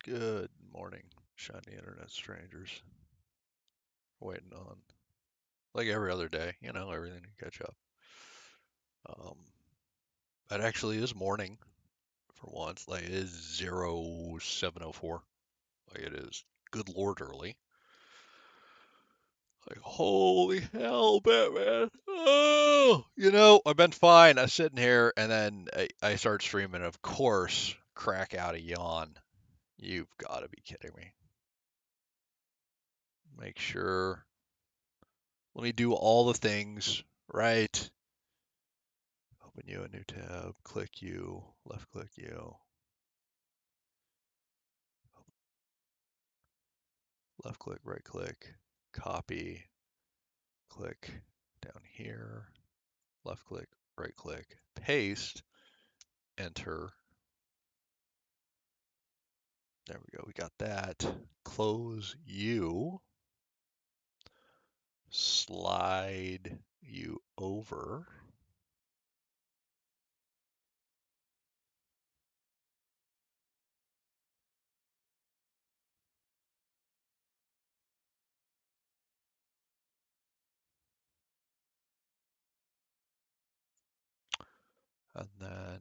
Good morning, shiny internet strangers. Waiting on, like every other day, everything to catch up. Um, it actually is morning for once. Like it is 0704. Like it is good Lord early. Like holy hell, Batman. Oh, I've been fine. I'm sitting here and then I start streaming. Of course, crack out a yawn. You've got to be kidding me. Make sure. Let me do all the things right. Open you a new tab, click you, left click you, left click, right click, copy, click down here, left click, right click, paste, enter. There we go, we got that. Close you, slide you over. And then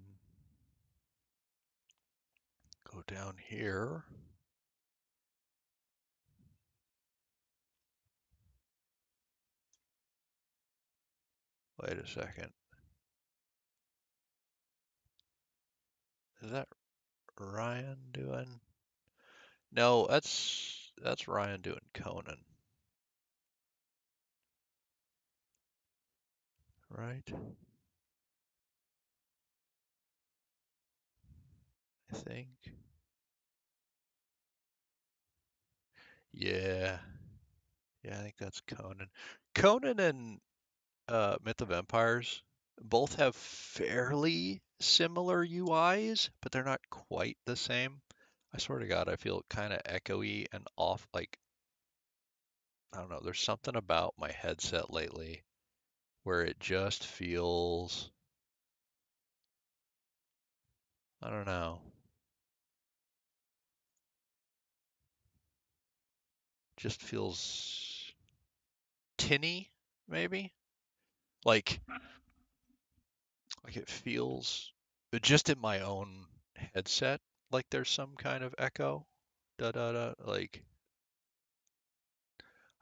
go down here. Wait a second. Is that Ryan doing? No, that's Ryan doing Conan, right? I think. Yeah, yeah, I think that's Conan. Conan and Myth of Empires both have fairly similar UIs, but they're not quite the same. I swear to God, I feel kind of echoey and off. Like, I don't know, there's something about my headset lately where it just feels, I don't know, just feels tinny, maybe. Like, like it feels just in my own headset like there's some kind of echo. Da da da. Like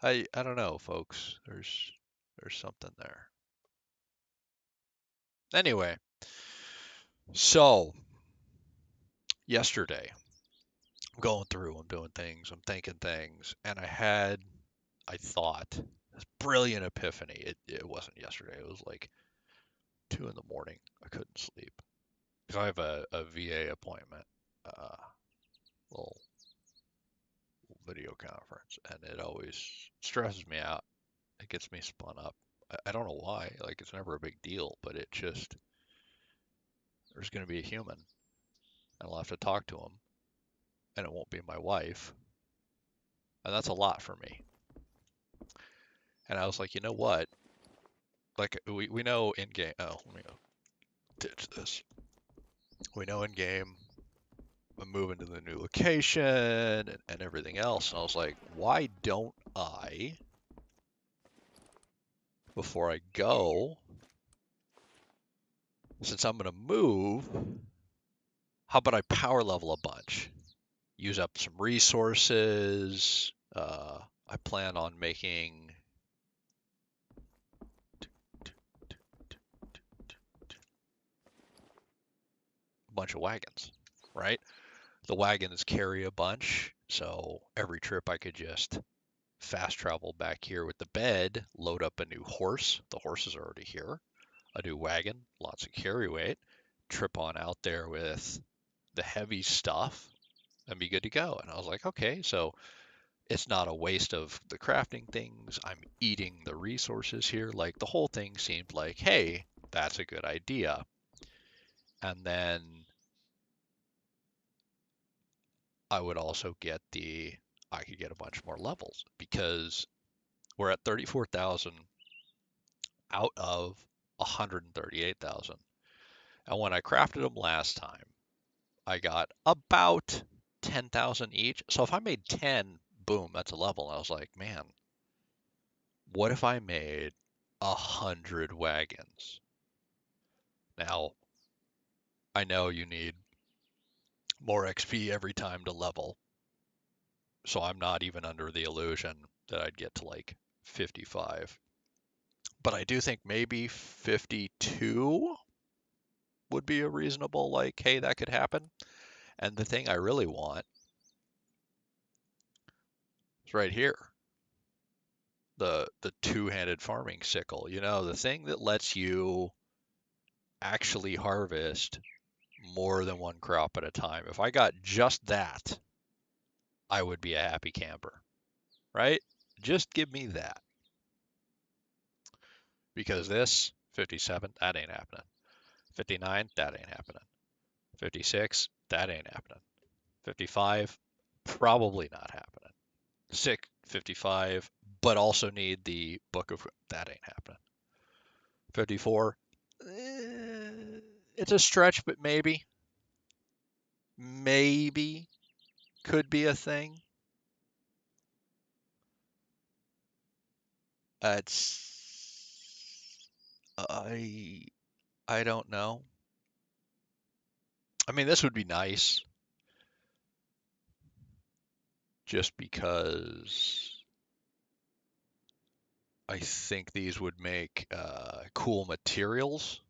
I don't know, folks. There's something there. Anyway, so yesterday I'm going through, I'm doing things, I'm thinking things, and I thought this brilliant epiphany. It wasn't yesterday. It was like 2 in the morning. I couldn't sleep because I have a VA appointment, little video conference, and it always stresses me out. It gets me spun up. I don't know why. Like it's never a big deal, but it just there's going to be a human, and I'll have to talk to him, and it won't be my wife, and that's a lot for me. And I was like, you know what? Like we know in game. Oh, let me go ditch this. We know in game. I'm moving to the new location and everything else. And I was like, why don't I, before I go, since I'm going to move, how about I power level a bunch? Use up some resources. I plan on making a bunch of wagons, right? The wagons carry a bunch, so every trip I could just fast travel back here with the bed, load up a new horse. The horse is already here. A new wagon, lots of carry weight. Trip on out there with the heavy stuff and be good to go. And I was like, okay, so it's not a waste of the crafting things. I'm eating the resources here. Like the whole thing seemed like, hey, that's a good idea. And then I would also I could get a bunch more levels because we're at 34,000 out of 138,000. And when I crafted them last time, I got about 10,000 each. So if I made 10, boom, that's a level. And I was like, man, what if I made 100 wagons? Now, I know you need more XP every time to level, so I'm not even under the illusion that I'd get to like 55. But I do think maybe 52 would be a reasonable, like, hey, that could happen. And the thing I really want is right here. The two-handed farming sickle, the thing that lets you actually harvest more than one crop at a time. If I got just that, I would be a happy camper, right? Just give me that. Because this 57, that ain't happening. 59, that ain't happening. 56, that ain't happening. 55, probably not happening. 55, but also need the book of that ain't happening. 54, it's a stretch, but maybe could be a thing. It's I don't know. I mean, this would be nice just because I think these would make cool materials,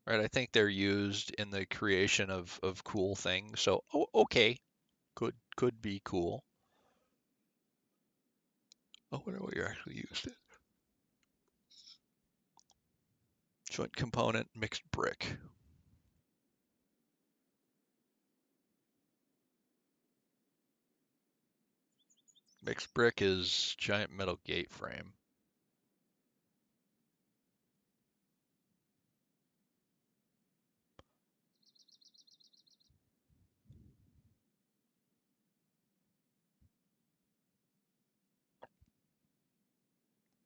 right? I think they're used in the creation of cool things. So, okay, could be cool. I wonder what you actually used it. Joint component, mixed brick. Mixed brick is giant metal gate frame.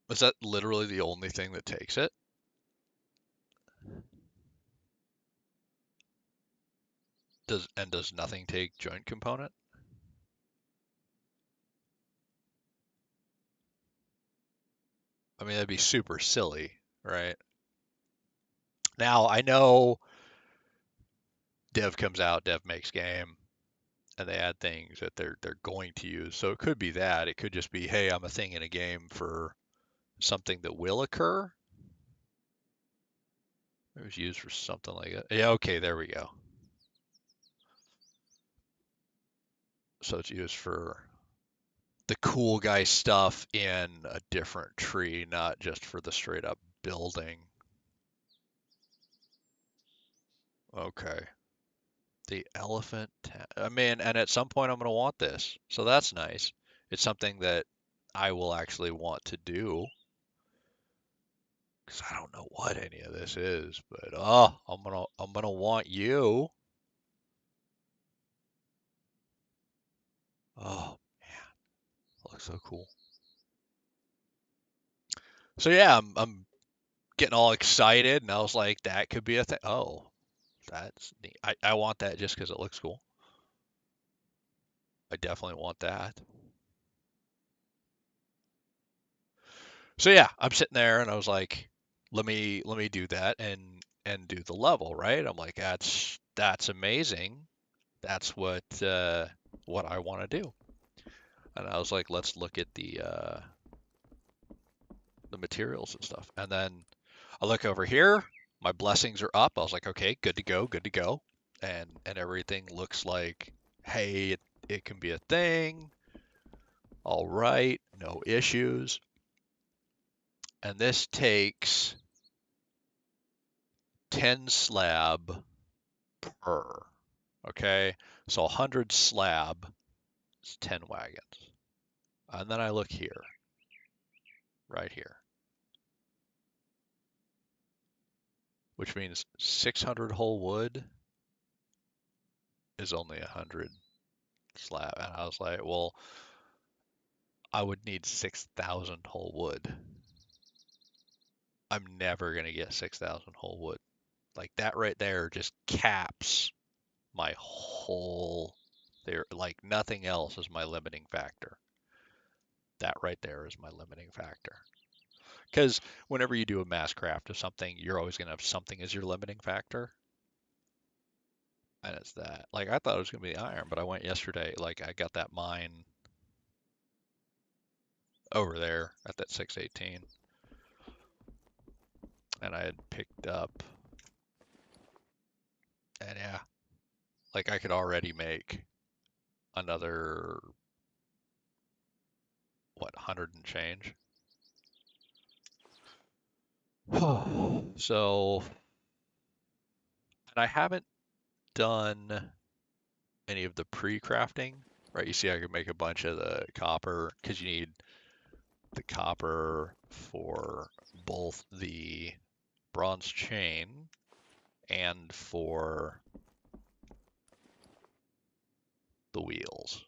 Is that literally the only thing that takes it? Does nothing take joint component? I mean, that'd be super silly, right? Now, I know dev comes out, dev makes game, and they add things that they're going to use. So it could be that. It could just be, hey, I'm a thing in a game for something that will occur. It was used for something like that. Yeah, okay, there we go. So it's used for the cool guy stuff in a different tree, not just for the straight up building. Okay. The elephant. I mean, and at some point I'm going to want this. So that's nice. It's something that I will actually want to do because I don't know what any of this is, but I'm gonna want you. Oh man, that looks so cool. So yeah, I'm getting all excited, and I was like, that could be a thing. Oh, that's neat. I want that just because it looks cool. I definitely want that. So yeah, I'm sitting there and I was like, let me do that and do the level, right? I'm like, that's amazing. That's what I want to do. And I was like, let's look at the materials and stuff. And then I look over here, my blessings are up. I was like, okay, good to go, good to go. And everything looks like, hey, it can be a thing. All right, no issues. And this takes 10 slab per. Okay, so 100 slab is 10 wagons. And then I look here, right here, which means 600 whole wood is only 100 slab. And I was like, well, I would need 6,000 whole wood. I'm never going to get 6,000 whole wood. Like that right there just caps my whole They're like nothing else is my limiting factor. That right there is my limiting factor. Because whenever you do a mass craft of something, you're always going to have something as your limiting factor. And it's that. Like, I thought it was going to be iron, but I went yesterday. Like, I got that mine over there at that 618. And I had picked up. And yeah, like, I could already make another, what, 100 and change? So, and I haven't done any of the pre-crafting, right? You see, I could make a bunch of the copper because you need the copper for both the bronze chain and for the wheels.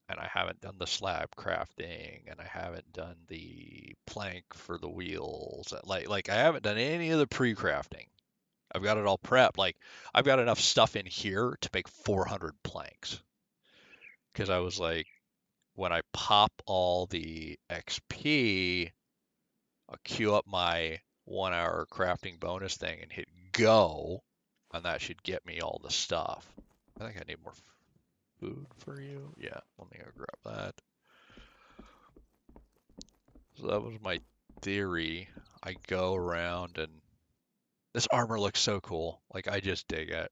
And I haven't done the slab crafting, and I haven't done the plank for the wheels. Like I haven't done any of the pre-crafting. I've got it all prepped. Like I've got enough stuff in here to make 400 planks. Because I was like, when I pop all the XP, I'll queue up my 1 hour crafting bonus thing and hit go, and that should get me all the stuff. I think I need more food for you. Yeah, let me go grab that. So that was my theory. I go around and this armor looks so cool. Like I just dig it.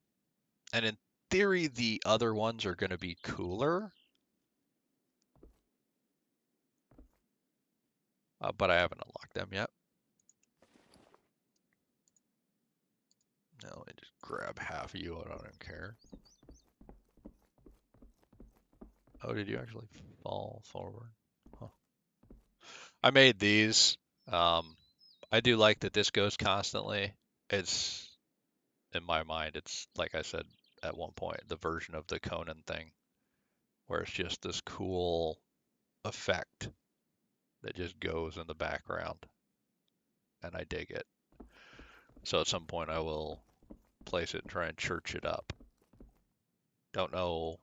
And in theory, the other ones are going to be cooler, but I haven't unlocked them yet. Now let me just grab half of you. I don't care. Oh, did you actually fall forward? Huh. I made these. I do like that this goes constantly. It's, in my mind, it's like I said at one point, the version of the Conan thing, where it's just this cool effect that just goes in the background, and I dig it. So at some point I will place it and try and church it up. Don't know,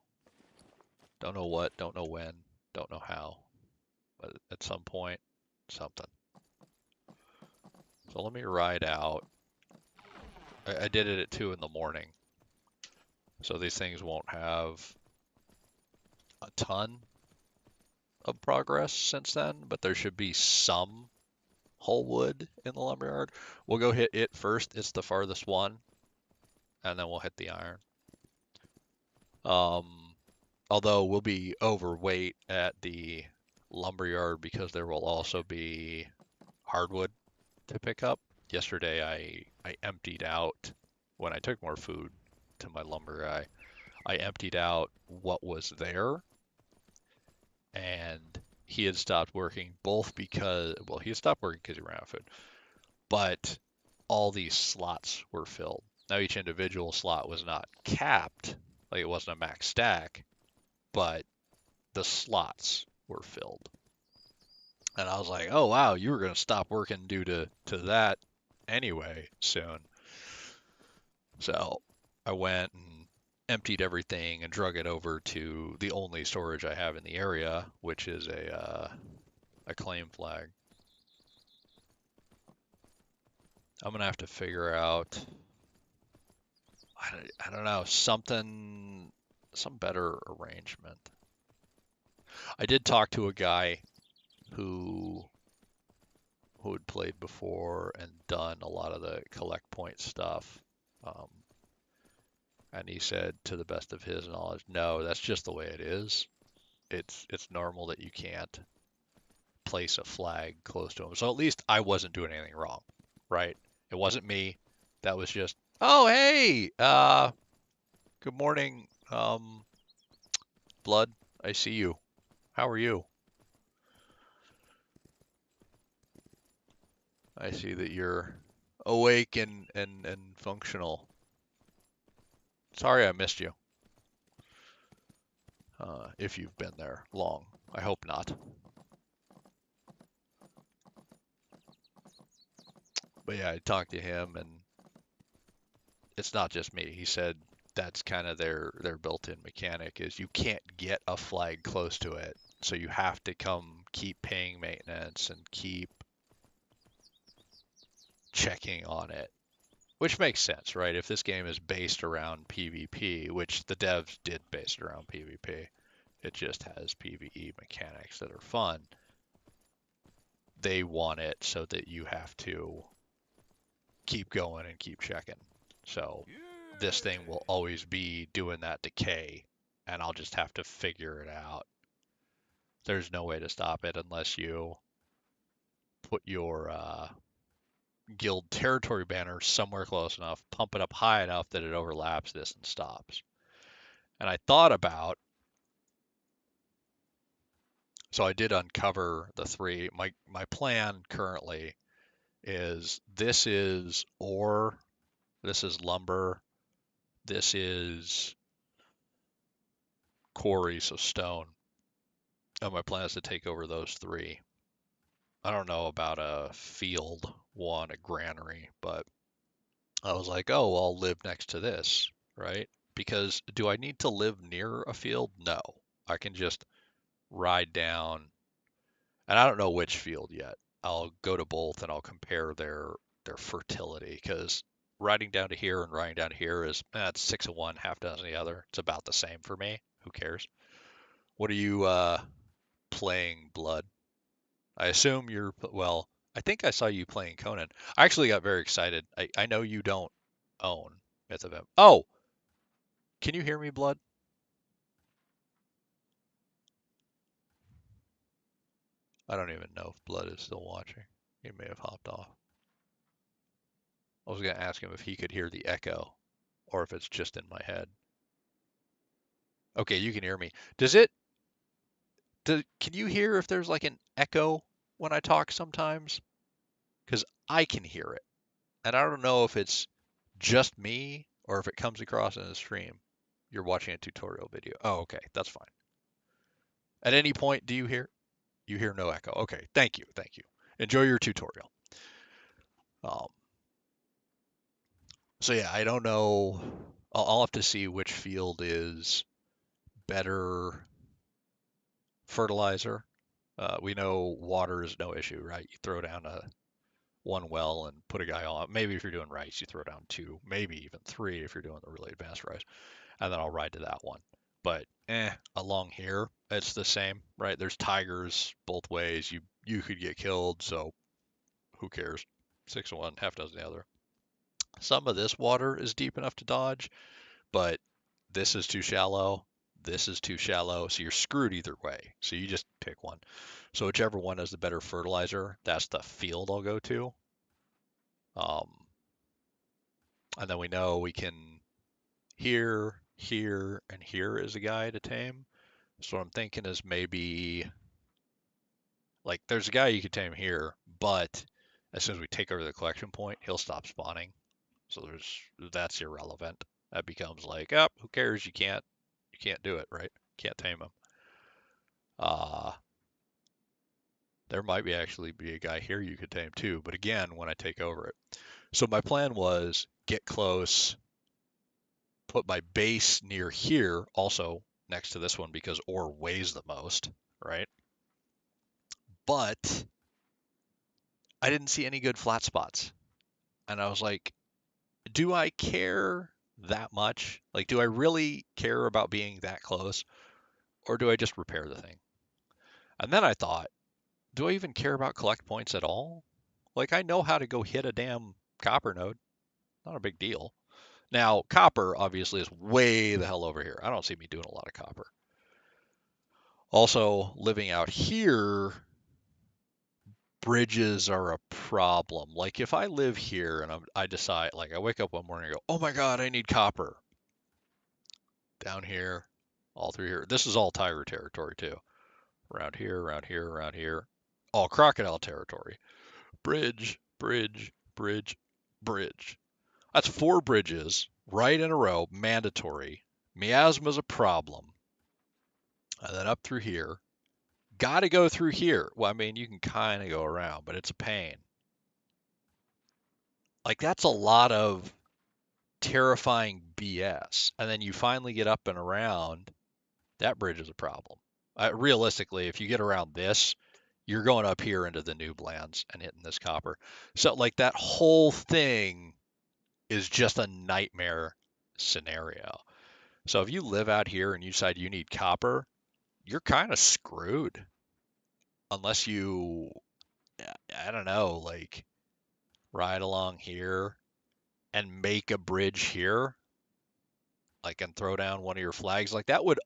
don't know what, don't know when, don't know how, but at some point, something. So let me ride out. I did it at 2 in the morning, so these things won't have a ton of progress since then, but there should be some whole wood in the lumberyard. We'll go hit it first. It's the farthest one, and then we'll hit the iron. Although we'll be overweight at the lumberyard because there will also be hardwood to pick up. Yesterday I emptied out, when I took more food to my lumber guy, I emptied out what was there, and he had stopped working both because, well, he had stopped working because he ran out of food, but all these slots were filled. Now each individual slot was not capped, like it wasn't a max stack, but the slots were filled. And I was like, oh wow, you were going to stop working due to that anyway soon. So I went and emptied everything and drug it over to the only storage I have in the area, which is a claim flag. I'm gonna have to figure out, I don't know, some better arrangement. I did talk to a guy who had played before and done a lot of the collect point stuff. Um, and he said, to the best of his knowledge, no, that's just the way it is. It's normal that you can't place a flag close to him. So at least I wasn't doing anything wrong, right? It wasn't me. That was just, oh hey, good morning, Blood. I see you. How are you? I see that you're awake and functional. Sorry I missed you. If you've been there long. I hope not. But yeah, I talked to him, and it's not just me. He said that's kind of their built-in mechanic is you can't get a flag close to it. So you have to keep paying maintenance and keep checking on it, which makes sense, right? If this game is based around PvP, which the devs did base it around PvP, it just has PvE mechanics that are fun. They want it so that you have to keep going and keep checking. So this thing will always be doing that decay, and I'll just have to figure it out. There's no way to stop it unless you put your guild territory banner somewhere close enough, pump it up high enough that it overlaps this and stops. And I thought about, so I did uncover the three. My plan currently is this is ore, this is lumber, this is quarry, so stone. And my plan is to take over those three. I don't know about a field one, a granary, but I was like, oh, well, I'll live next to this, right? Because do I need to live near a field? No. I can just ride down, and I don't know which field yet. I'll go to both and I'll compare their fertility because riding down to here and riding down to here is it's 6 of one, half dozen of the other. It's about the same for me. Who cares? What are you playing, Blood? I assume you're well. I think I saw you playing Conan. I actually got very excited. I know you don't own Myth of M. Oh, can you hear me, Blood? I don't even know if Blood is still watching. He may have hopped off. I was gonna ask him if he could hear the echo, or if it's just in my head. Okay, you can hear me. Does it? Can you hear if there's like an echo when I talk sometimes? Because I can hear it, and I don't know if it's just me or if it comes across in the stream. You're watching a tutorial video. Oh, okay, that's fine. At any point, do you hear? You hear no echo. Okay, thank you, thank you. Enjoy your tutorial. Um, so yeah, I don't know. I'll have to see which field is better fertilizer. We know water is no issue, right? You throw down one well and put a guy on. Maybe if you're doing rice, you throw down two, maybe even three if you're doing the really advanced rice, and then I'll ride to that one. But along here, it's the same, right? There's tigers both ways. You could get killed, so who cares? 6 of one, half dozen the other. Some of this water is deep enough to dodge, but this is too shallow. This is too shallow, so you're screwed either way. So you just pick one. So whichever one has the better fertilizer, that's the field I'll go to. Um, and then we know we can here, here, and here is a guy to tame. So what I'm thinking is maybe like there's a guy you could tame here, but as soon as we take over the collection point, he'll stop spawning. So that's irrelevant. That becomes like, oh, who cares? You can't do it, right? Can't tame him. Uh there might be actually be a guy here you could tame too, but again, when I take over it. So my plan was get close, put my base near here, also next to this one because ore weighs the most, right? But I didn't see any good flat spots. And I was like, do I care that much? Like, do I really care about being that close? Or do I just repair the thing? And then I thought, do I even care about collect points at all? Like, I know how to go hit a damn copper node. Not a big deal. Now, copper obviously is way the hell over here. I don't see me doing a lot of copper. Also, living out here, bridges are a problem. Like, if I live here and I decide, like, I wake up one morning and go, oh my God, I need copper. Down here, all through here. This is all tiger territory too. Around here, around here, around here. All crocodile territory. Bridge, bridge, bridge, bridge. That's 4 bridges right in a row, mandatory. Miasma's a problem. And then up through here. Got to go through here. Well, I mean, you can kind of go around, but it's a pain. Like, that's a lot of terrifying BS. And then you finally get up and around, that bridge is a problem. Realistically, if you get around this, you're going up here into the noob lands and hitting this copper. So like that whole thing is just a nightmare scenario. So if you live out here and you decide you need copper, you're kind of screwed unless you, I don't know, like ride along here and make a bridge here, like and throw down one of your flags. Like that would,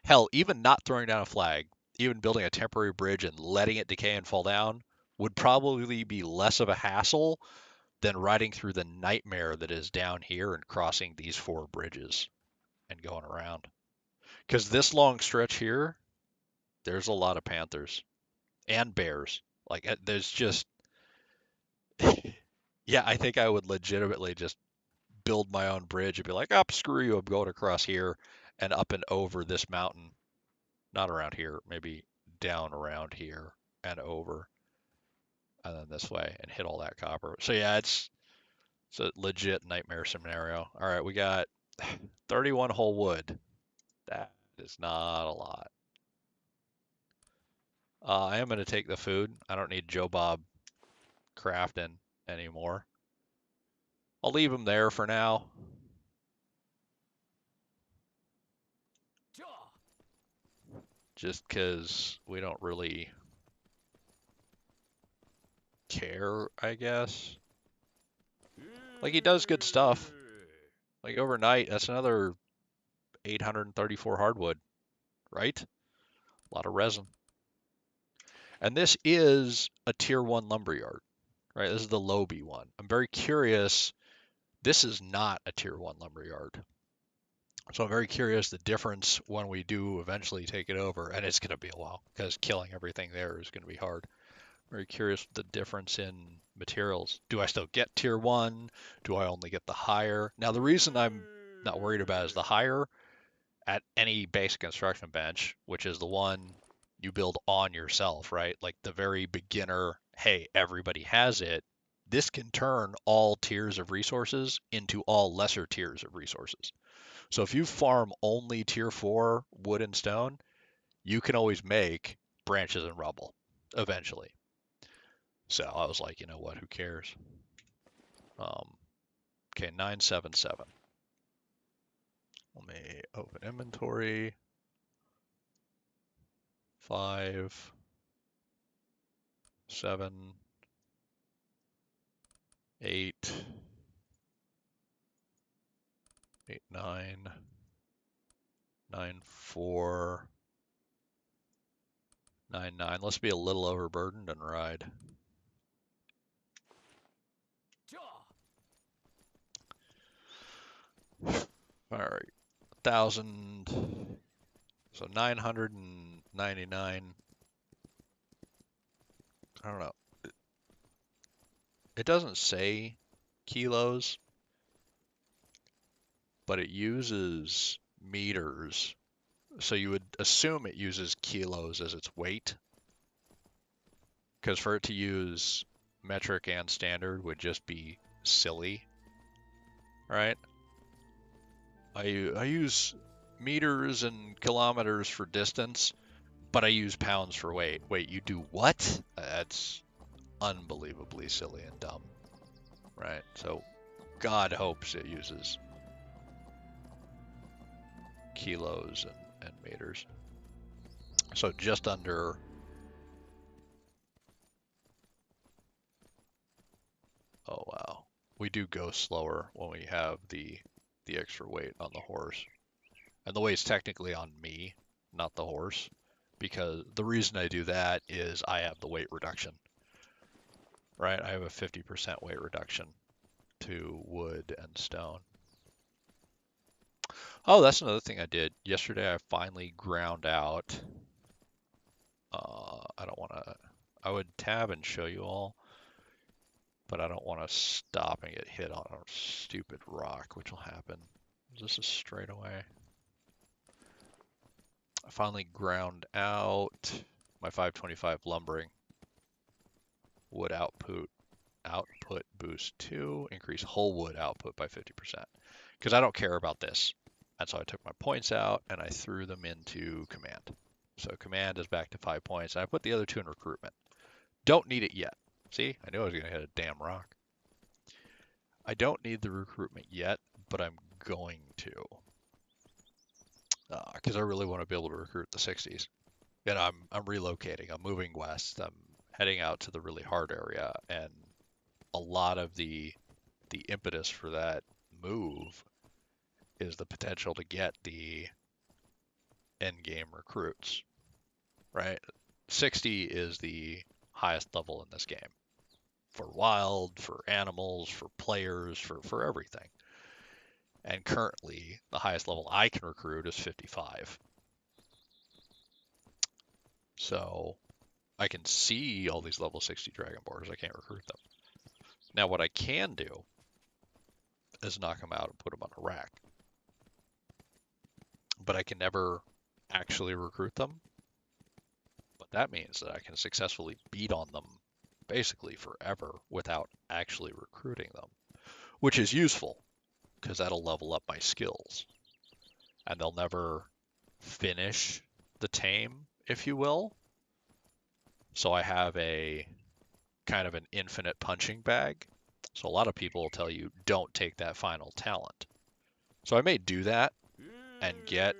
hell, even not throwing down a flag, even building a temporary bridge and letting it decay and fall down would probably be less of a hassle than riding through the nightmare that is down here and crossing these 4 bridges and going around. Because this long stretch here, there's a lot of panthers and bears. Like there's just, yeah, I think I would legitimately just build my own bridge and be like, oh, screw you, I'm going across here and up and over this mountain. Not around here, maybe down around here and over, and then this way and hit all that copper. So yeah, it's a legit nightmare scenario. All right, we got 31 whole wood. That is not a lot. I am going to take the food. I don't need Joe Bob crafting anymore. I'll leave him there for now. Just because we don't really care, I guess. Like, he does good stuff. Like, overnight, that's another 834 hardwood, right? A lot of resin. And this is a tier 1 lumberyard, right? This is the Lobe one. I'm very curious. This is not a tier 1 lumberyard. So I'm very curious the difference when we do eventually take it over. And it's going to be a while because killing everything there is going to be hard. Very curious the difference in materials. Do I still get tier 1? Do I only get the higher? Now, the reason I'm not worried about is the higher at any basic construction bench, which is the one you build on yourself, right? Like the very beginner, hey, everybody has it. This can turn all tiers of resources into all lesser tiers of resources. So if you farm only tier 4 wood and stone, you can always make branches and rubble eventually. So I was like, you know what, who cares? Okay, 977. Let me open inventory. 5, 7, 8, 8, 9, 9, 4, 9, 9. Let's be a little overburdened and ride. All right, 1,000. So 999. I don't know. It doesn't say kilos, but it uses meters. So you would assume it uses kilos as its weight. Because for it to use metric and standard would just be silly, right? I use meters and kilometers for distance, but I use pounds for weight. Wait, you do what? That's unbelievably silly and dumb, right? So God hopes it uses kilos and meters. So just under, oh wow. We do go slower when we have the extra weight on the horse. And the weight's technically on me, not the horse, because the reason I do that is I have the weight reduction, right? I have a 50% weight reduction to wood and stone. Oh, that's another thing I did. Yesterday I finally ground out. I don't want to, I would tab and show you all, but I don't want to stop and get hit on a stupid rock, which will happen. Is this a straightaway? I finally ground out my 525 lumbering. Wood output boost 2, increase whole wood output by 50%. because I don't care about this. And so I took my points out and I threw them into command. So command is back to 5 points. And I put the other 2 in recruitment. Don't need it yet. See, I knew I was going to hit a damn rock. I don't need the recruitment yet, but I'm going to. Because I really want to be able to recruit the 60s. And I'm relocating. I'm moving west. I'm heading out to the really hard area. And a lot of the impetus for that move is the potential to get the end game recruits, right? 60 is the highest level in this game for wild, for animals, for players, for everything. And currently, the highest level I can recruit is 55. So I can see all these level 60 Dragonborns. I can't recruit them. Now, what I can do is knock them out and put them on a rack. But I can never actually recruit them. But that means that I can successfully beat on them basically forever without actually recruiting them, which is useful because that'll level up my skills. And they'll never finish the tame, if you will. So I have a kind of an infinite punching bag. So a lot of people will tell you, don't take that final talent. So I may do that and get...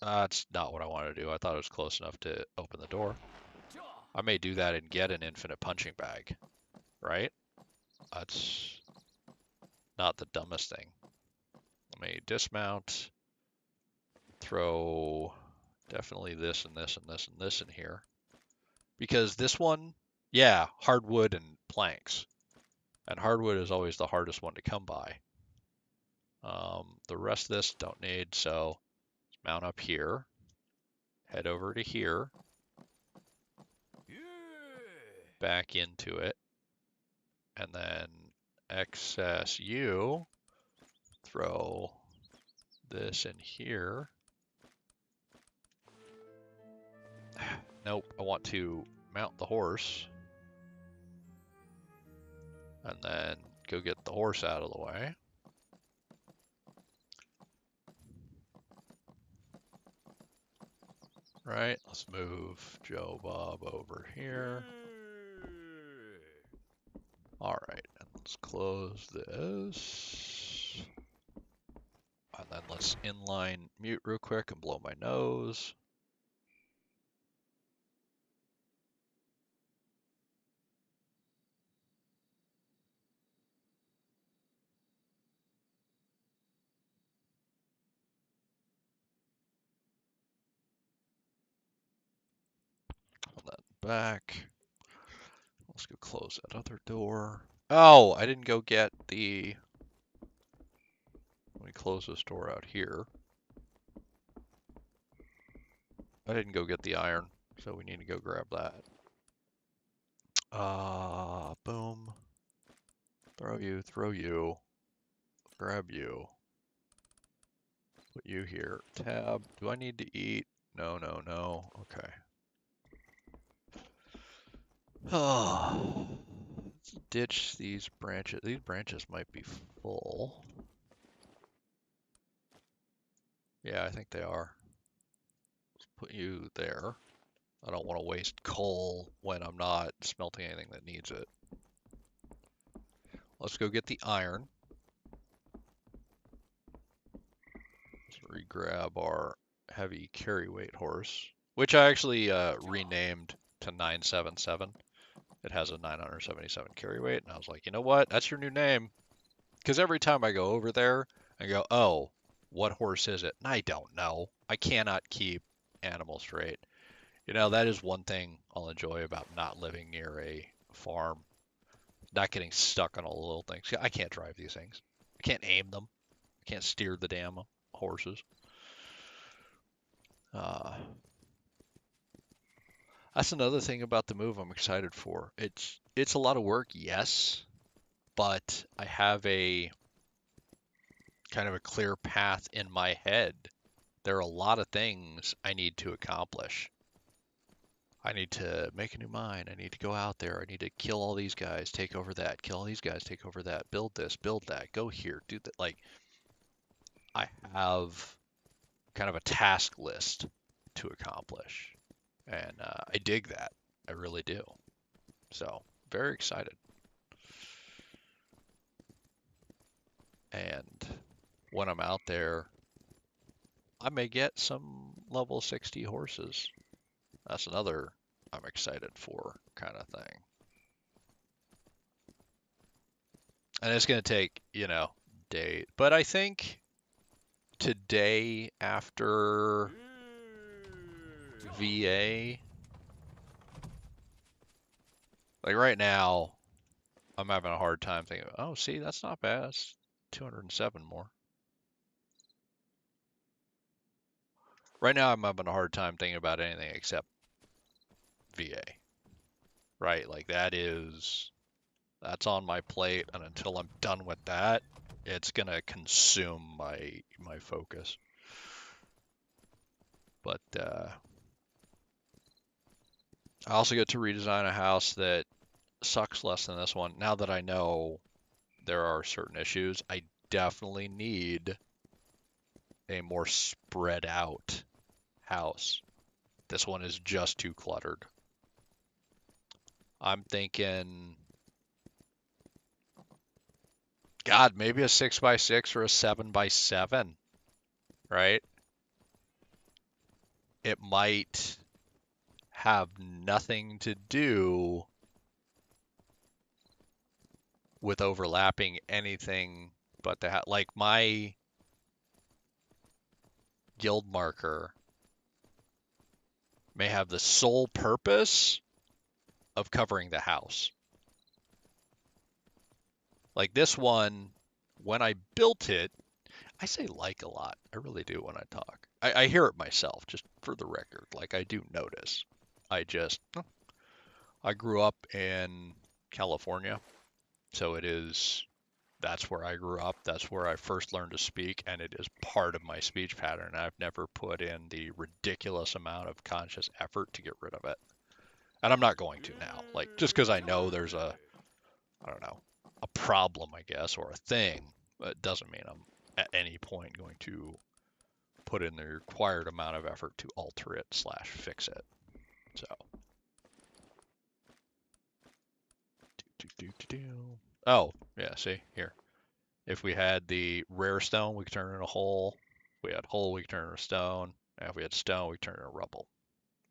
That's not what I want to do. I thought it was close enough to open the door. I may do that and get an infinite punching bag, right? That's not the dumbest thing. Let me dismount, throw definitely this and this and this and this in here. Because this one, yeah, hardwood and planks. And hardwood is always the hardest one to come by. The rest of this don't need, so mount up here, head over to here, back into it, and then excess U, throw this in here. Nope, I want to mount the horse, and then go get the horse out of the way. Right, let's move Joe Bob over here. All right, and let's close this. And then let's inline mute real quick and blow my nose. And then back. Let's go close that other door. Oh, I didn't go get the... Let me close this door out here. I didn't go get the iron, so we need to go grab that. Boom. Throw you. Grab you. Put you here. Tab. Do I need to eat? No, no, no. Okay. Oh. Let's ditch these branches. These branches might be full. Yeah, I think they are. Let's put you there. I don't want to waste coal when I'm not smelting anything that needs it. Let's go get the iron. Let's re-grab our heavy carry weight horse, which I actually renamed to 977. It has a 977 carry weight, and I was like, you know what? That's your new name. Because every time I go over there, I go, oh, what horse is it? And I don't know. I cannot keep animals straight. You know, that is one thing I'll enjoy about not living near a farm. Not getting stuck on all the little things. I can't drive these things. I can't aim them. I can't steer the damn horses. That's another thing about the move I'm excited for. It's a lot of work, yes, but I have a kind of a clear path in my head. There are a lot of things I need to accomplish. I need to make a new mine. I need to go out there. I need to kill all these guys, take over that, kill all these guys, take over that, build this, build that, go here, do that. Like, I have kind of a task list to accomplish. And I dig that. I really do. So, very excited. And when I'm out there, I may get some level 60 horses. That's another I'm excited for kind of thing. And it's going to take, day. But I think today after VA, like right now, I'm having a hard time thinking, oh, see, that's not bad. That's 207 more. Right now, I'm having a hard time thinking about anything except VA, right? Like that's on my plate, and until I'm done with that, it's gonna consume my focus. But I also get to redesign a house that sucks less than this one. Now that I know there are certain issues, I definitely need a more spread out house. This one is just too cluttered. I'm thinking, God, maybe a 6x6 or a 7x7, right? It might have nothing to do with overlapping anything but like my guild marker may have the sole purpose of covering the house. Like this one, when I built it, I say like a lot. I really do when I talk. I hear it myself, just for the record. Like I do notice. I grew up in California, so that's where I grew up. That's where I first learned to speak, and it is part of my speech pattern. I've never put in the ridiculous amount of conscious effort to get rid of it. And I'm not going to now. Like, just because I know there's I don't know, a problem, I guess, or a thing, it doesn't mean I'm at any point going to put in the required amount of effort to alter it / fix it. So, oh, yeah, see, here. If we had the rare stone, we could turn it into hole. If we had hole, we could turn it into stone. And if we had stone, we could turn it into rubble.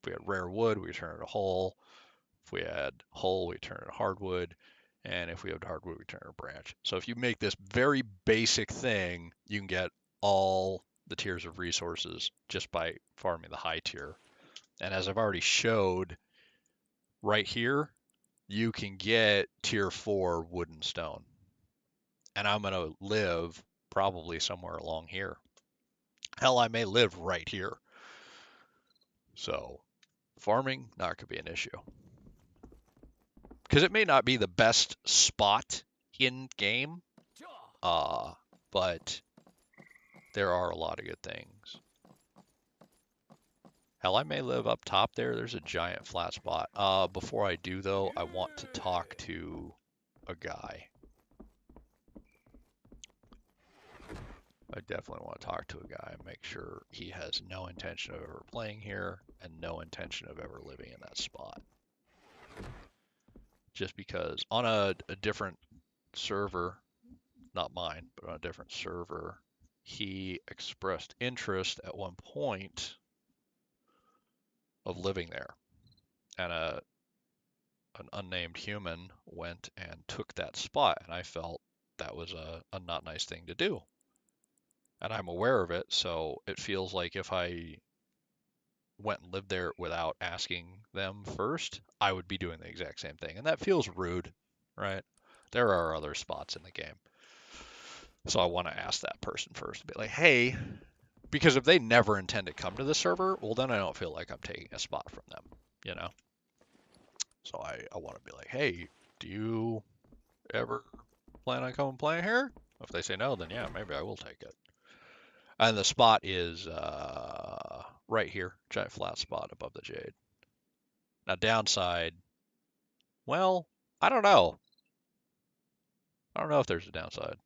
If we had rare wood, we could turn it into hole. If we had hole, we turn it into hardwood. And if we had hardwood, we turn it into branch. So if you make this very basic thing, you can get all the tiers of resources just by farming the high tier. And as I've already showed, right here, you can get tier 4 wood and stone. And I'm going to live probably somewhere along here. Hell, I may live right here. So farming, not going to be an issue. Because it may not be the best spot in game, but there are a lot of good things. Hell, I may live up top there. There's a giant flat spot. Before I do, though, I want to talk to a guy. I definitely want to talk to a guy and make sure he has no intention of ever playing here and no intention of ever living in that spot. Just because on a different server, not mine, but on a different server, he expressed interest at one point of living there. And an unnamed human went and took that spot, and I felt that was a not nice thing to do. And I'm aware of it, so it feels like if I went and lived there without asking them first, I would be doing the exact same thing. And that feels rude, right? There are other spots in the game. So I want to ask that person first, be like, hey, because if they never intend to come to the server, well, then I don't feel like I'm taking a spot from them, you know? So I want to be like, hey, do you ever plan on coming playing here? If they say no, then yeah, maybe I will take it. And the spot is right here, giant flat spot above the Jade. Now downside, well, I don't know. I don't know if there's a downside.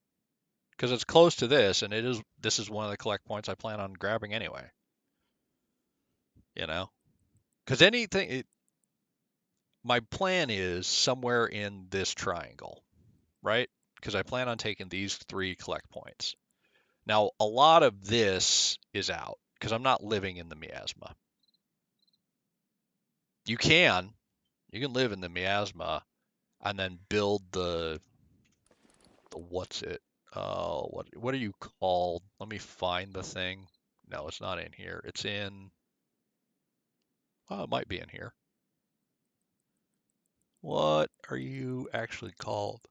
because it's close to this, and this is one of the collect points I plan on grabbing anyway. You know, because my plan is somewhere in this triangle, right? Because I plan on taking these 3 collect points. Now, a lot of this is out because I'm not living in the miasma. You can live in the miasma and then build the what's it? What are you called? Let me find the thing. No, it's not in here. It's in. Oh, it might be in here. What are you actually called?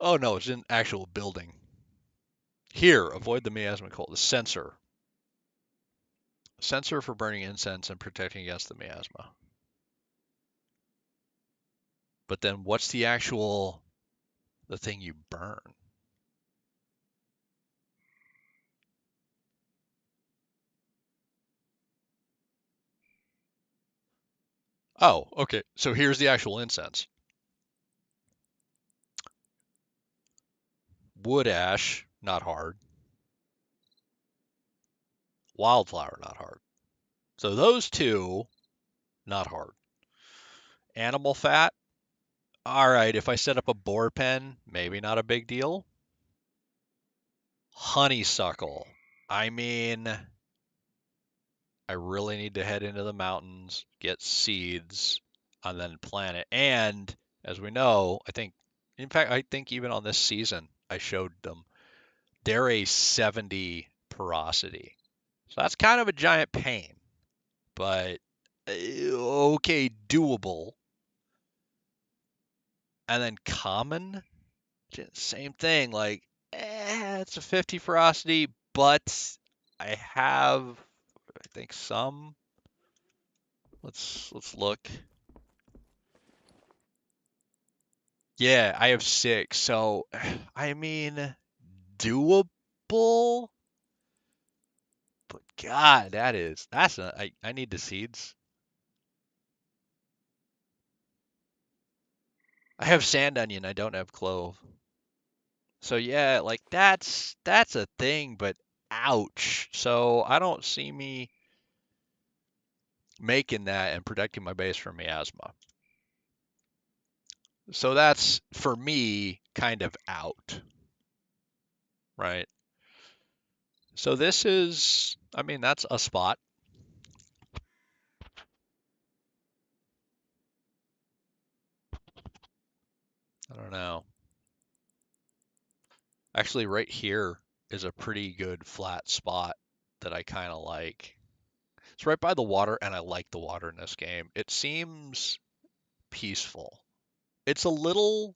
Oh no, it's in actual building. Here, avoid the miasma cold. The sensor. Sensor for burning incense and protecting against the miasma. But then what's the thing you burn? Oh, okay. So here's the actual incense. Wood ash, not hard. Wildflower, not hard. So those 2, not hard. Animal fat, all right. If I set up a boar pen, maybe not a big deal. Honeysuckle. I mean, I really need to head into the mountains, get seeds, and then plant it. And as we know, in fact, I think even on this season, I showed them, they're a 70 porosity. So that's kind of a giant pain, but okay, doable. And then common, same thing. Like, it's a 50 ferocity, but I have, I think some. Let's look. Yeah, I have 6. So, I mean, doable. But God, I need the seeds. I have sand onion. I don't have clove. So yeah, like that's a thing, but ouch. So I don't see me making that and protecting my base from miasma. So that's for me kind of out, right? So this is, I mean, that's a spot. I don't know. Actually, right here is a pretty good flat spot that I kind of like. It's right by the water, and I like the water in this game. It seems peaceful. It's a little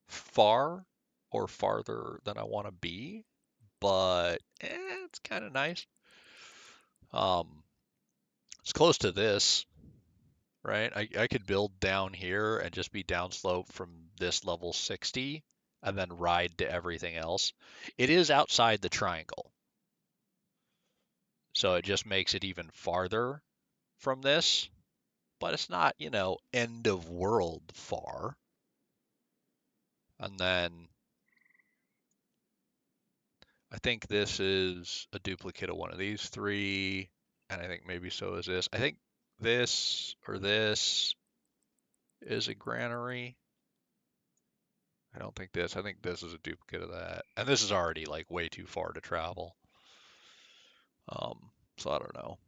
far or farther than I want to be, but it's kind of nice. Um, it's close to this, right? I could build down here and just be downslope from this level 60 and then ride to everything else. It is outside the triangle, so it just makes it even farther from this, but it's not, end of world far. And then I think this is a duplicate of one of these 3, and I think maybe so is this. I think this or this is a granary. I don't think this. I think this is a duplicate of that. And this is already like way too far to travel. So I don't know.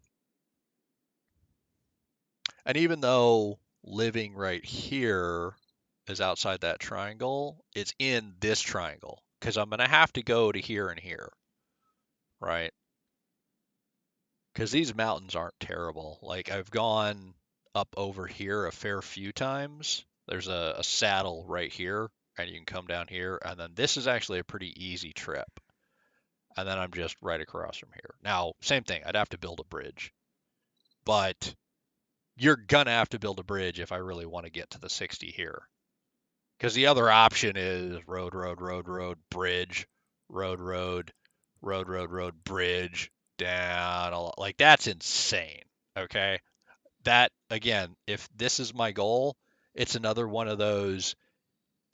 And even though living right here is outside that triangle, it's in this triangle because I'm going to have to go to here and here, right? Because these mountains aren't terrible. Like I've gone up over here a fair few times. There's a saddle right here, and you can come down here, and then this is actually a pretty easy trip. And then I'm just right across from here. Now, same thing, I'd have to build a bridge, but you're gonna have to build a bridge if I really want to get to the 60 here. Because the other option is road, road, road, road, bridge, road, road, road, road, road, bridge, down. Like, that's insane. Okay. That, again, if this is my goal, it's another one of those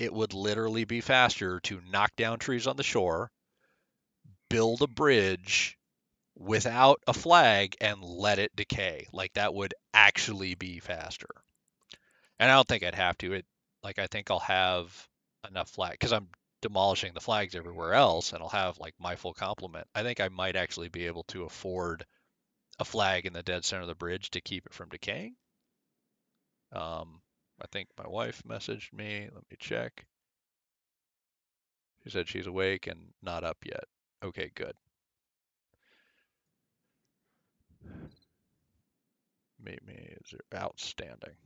it would literally be faster to knock down trees on the shore, build a bridge without a flag, and let it decay. Like that would actually be faster. And I don't think I'd have to. Like I think I'll have enough flag because I'm demolishing the flags everywhere else, and I'll have like my full complement. I think I might actually be able to afford a flag in the dead center of the bridge to keep it from decaying. I think my wife messaged me. Let me check. She said she's awake and not up yet. Okay, good. Meet me is outstanding.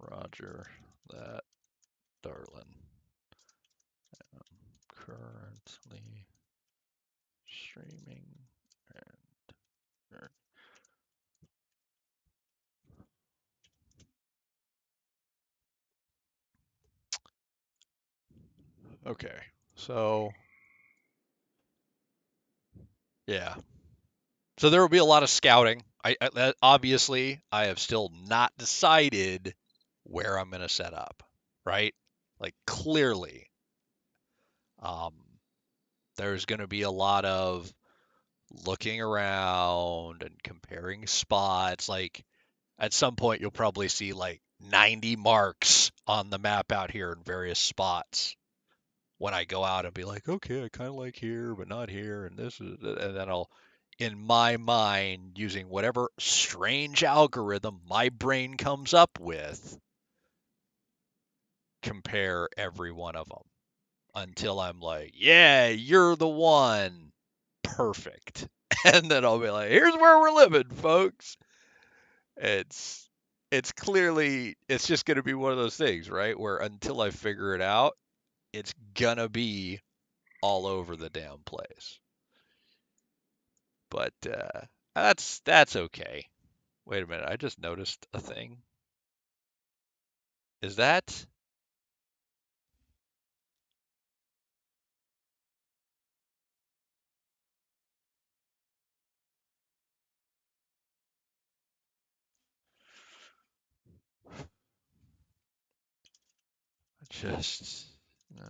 Roger that, darling. Currently streaming and okay. So yeah. So there will be a lot of scouting. Obviously I have still not decided where I'm going to set up, right? Like clearly, um, there's going to be a lot of looking around and comparing spots. Like at some point, you'll probably see like 90 marks on the map out here in various spots when I go out and be like, okay, I kind of like here, but not here, and this is, and then I'll, in my mind, using whatever strange algorithm my brain comes up with, compare every one of them until I'm like, yeah, you're the one. Perfect. And then I'll be like, here's where we're living, folks. It's it's clearly it's just going to be one of those things, right? Where until I figure it out, it's gonna be all over the damn place. But that's okay. Wait a minute, I just noticed a thing. Is that just yeah,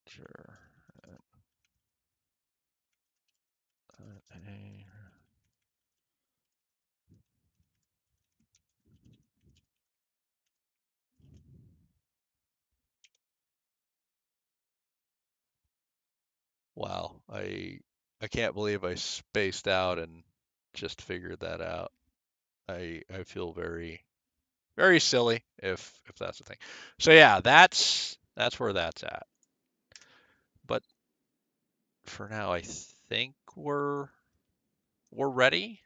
sure. Uh, Wow, I can't believe I spaced out and just figured that out. I feel very silly if that's the thing. So yeah, that's where that's at. But for now, I think we're ready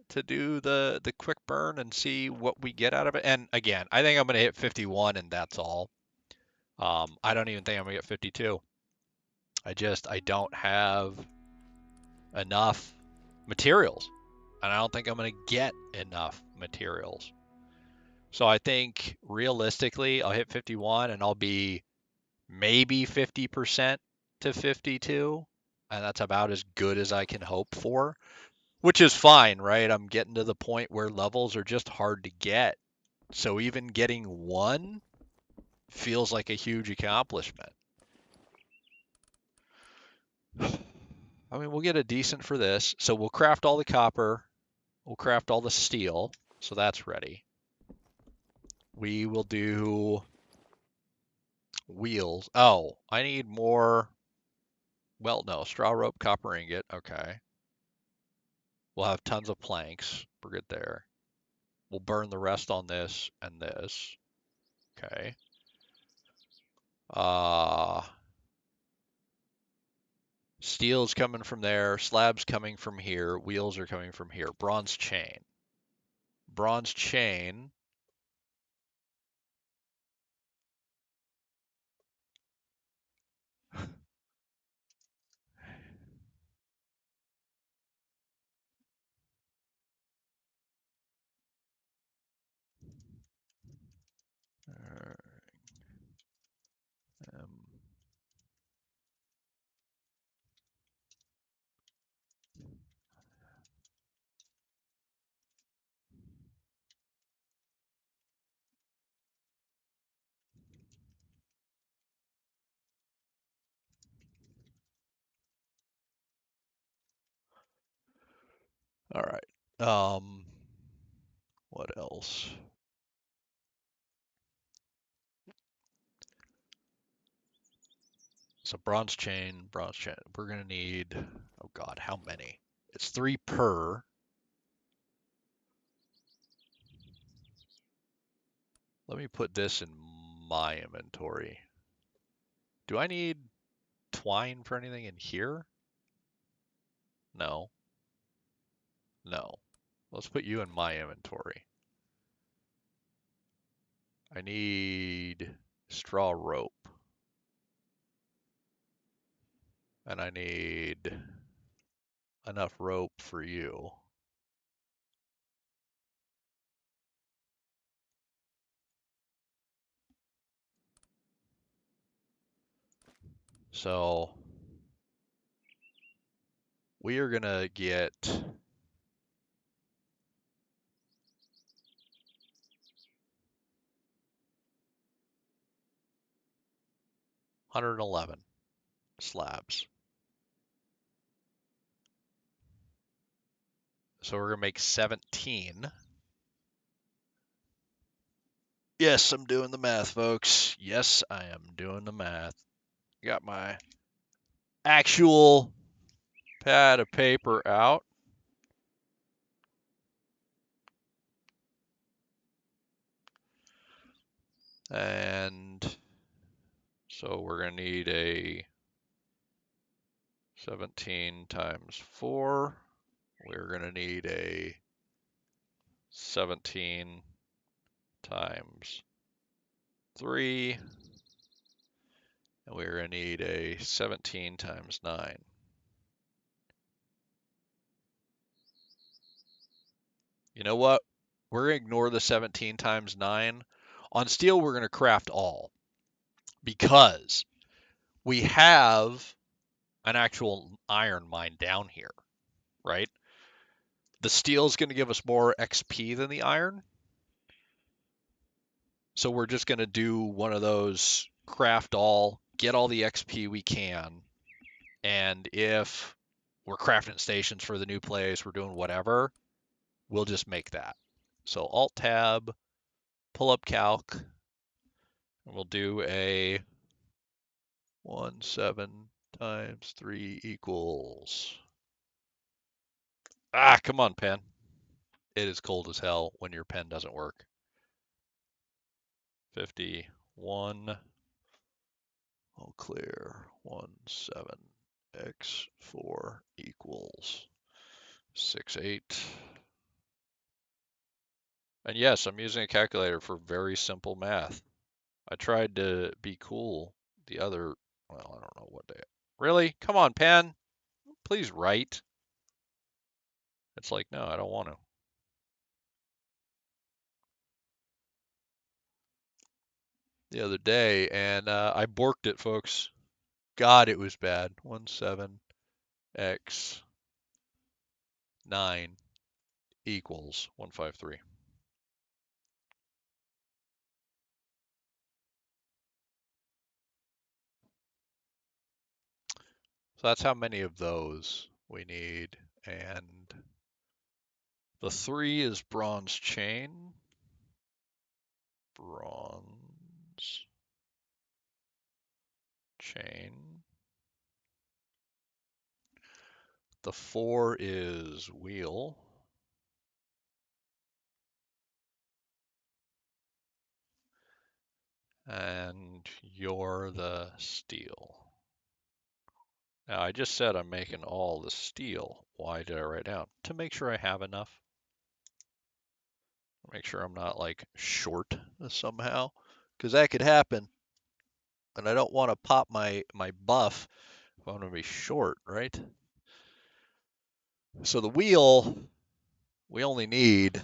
to do the quick burn and see what we get out of it. And again, I think I'm gonna hit 51 and that's all. I don't even think I'm gonna get 52. I don't have enough materials, and I don't think I'm gonna get enough materials. So I think realistically, I'll hit 51 and I'll be maybe 50% to 52, and that's about as good as I can hope for, which is fine, right? I'm getting to the point where levels are just hard to get. So even getting one feels like a huge accomplishment. I mean, we'll get a decent for this. So we'll craft all the copper, we'll craft all the steel, so that's ready. We will do wheels. Oh, I need more. Well, no, straw rope, copper ingot. Okay. We'll have tons of planks. We're good there. We'll burn the rest on this and this. Okay. Uh, steel's coming from there. Slab's coming from here. Wheels are coming from here. Bronze chain. Bronze chain. Um, All right. What else? So bronze chain, bronze chain. We're gonna need, oh God, how many? It's 3 per. Let me put this in my inventory. Do I need twine for anything in here? No. No. Let's put you in my inventory. I need straw rope. And I need enough rope for you. So we are gonna get 111 slabs. So we're gonna make 17. Yes, I'm doing the math, folks. Yes, I am doing the math. Got my actual pad of paper out. And so we're going to need a 17 times 4. We're going to need a 17 times 3. And we're going to need a 17 times 9. You know what? We're going to ignore the 17 times 9. On steel, we're going to craft all because we have an actual iron mine down here, right? The steel is going to give us more XP than the iron. So we're just going to do one of those craft all, get all the XP we can. And if we're crafting stations for the new place, we're doing whatever, we'll just make that. So Alt Tab, pull up Calc, and we'll do a 17 times 3 equals. Ah, come on, pen. It is cold as hell when your pen doesn't work. 51. All clear. 17x4 equals 68. And yes, I'm using a calculator for very simple math. I tried to be cool the other, well, I don't know what day. Really? Come on, pen. Please write. It's like, no, I don't want to. The other day, and I borked it, folks. God, it was bad. 17x 9 equals 153. So that's how many of those we need. And the 3 is bronze chain. Bronze chain. The 4 is wheel. And you're the steel. Now, I just said I'm making all the steel. Why did I write down? To make sure I have enough. Make sure I'm not like short somehow, because that could happen. And I don't want to pop my buff if I'm going to be short, right? So the wheel, we only need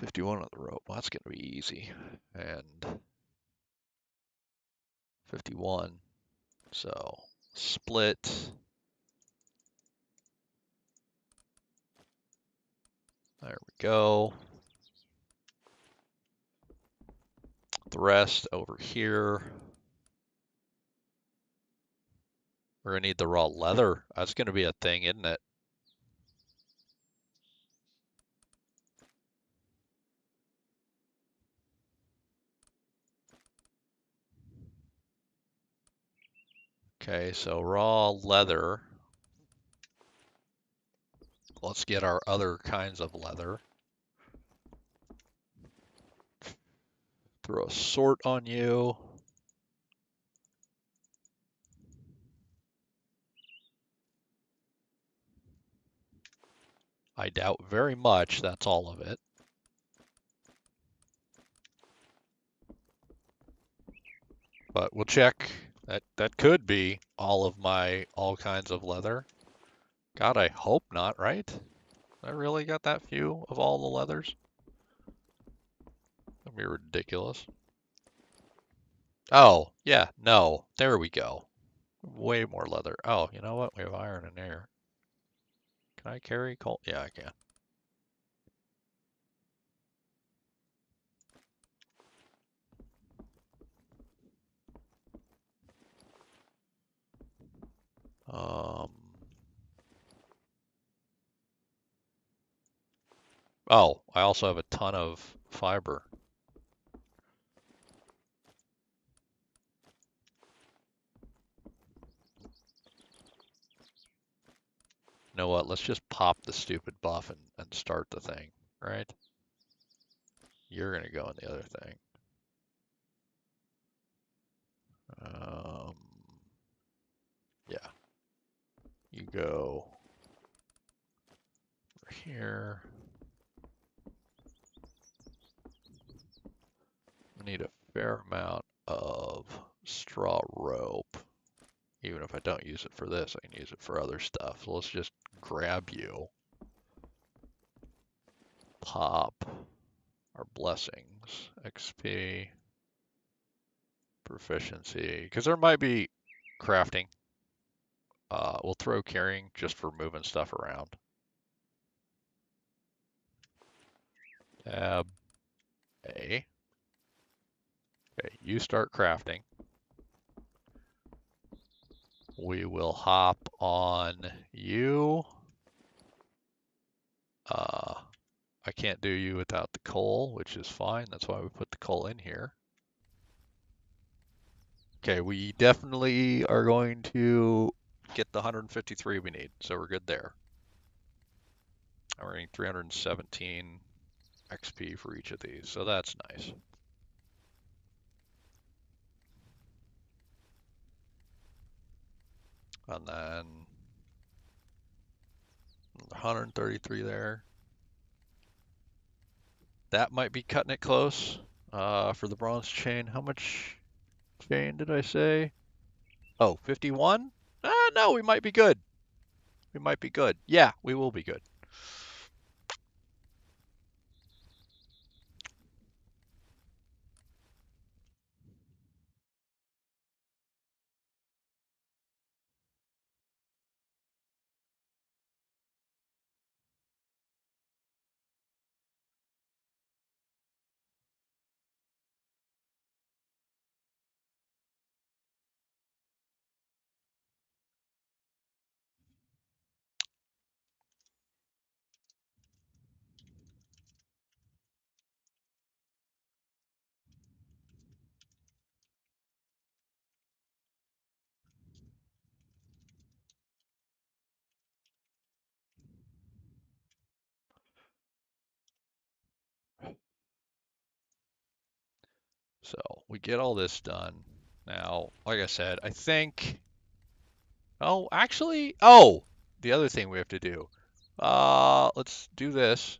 51 on the rope. Well, that's going to be easy. And 51. So split. There we go. The rest over here. We're going to need the raw leather. That's going to be a thing, isn't it? Okay, so raw leather. Let's get our other kinds of leather. Throw a sort on you. I doubt very much that's all of it. But we'll check. That could be all of my all kinds of leather. God, I hope not, right? I really got that few of all the leathers? That'd be ridiculous. Oh, yeah, no. There we go. Way more leather. Oh, you know what? We have iron in there. Can I carry coal? Yeah, I can. Um, oh, I also have a ton of fiber. You know what? Let's just pop the stupid buff and start the thing, right? You're gonna go in the other thing. Um, yeah, you go over here. We need a fair amount of straw rope. Even if I don't use it for this, I can use it for other stuff. So let's just grab you. Pop our blessings. XP. Proficiency. Because there might be crafting. We'll throw carrying just for moving stuff around. Tab A. Okay, you start crafting. We will hop on you. I can't do you without the coal, which is fine. That's why we put the coal in here. Okay, we definitely are going to get the 153 we need, so we're good there. And we're getting 317 XP for each of these, so that's nice. And then 133 there. That might be cutting it close for the bronze chain. How much chain did I say? Oh, 51? No, we might be good. We might be good. Yeah, we will be good. So we get all this done. Now, like I said, I think. Oh, actually, oh, the other thing we have to do. Let's do this.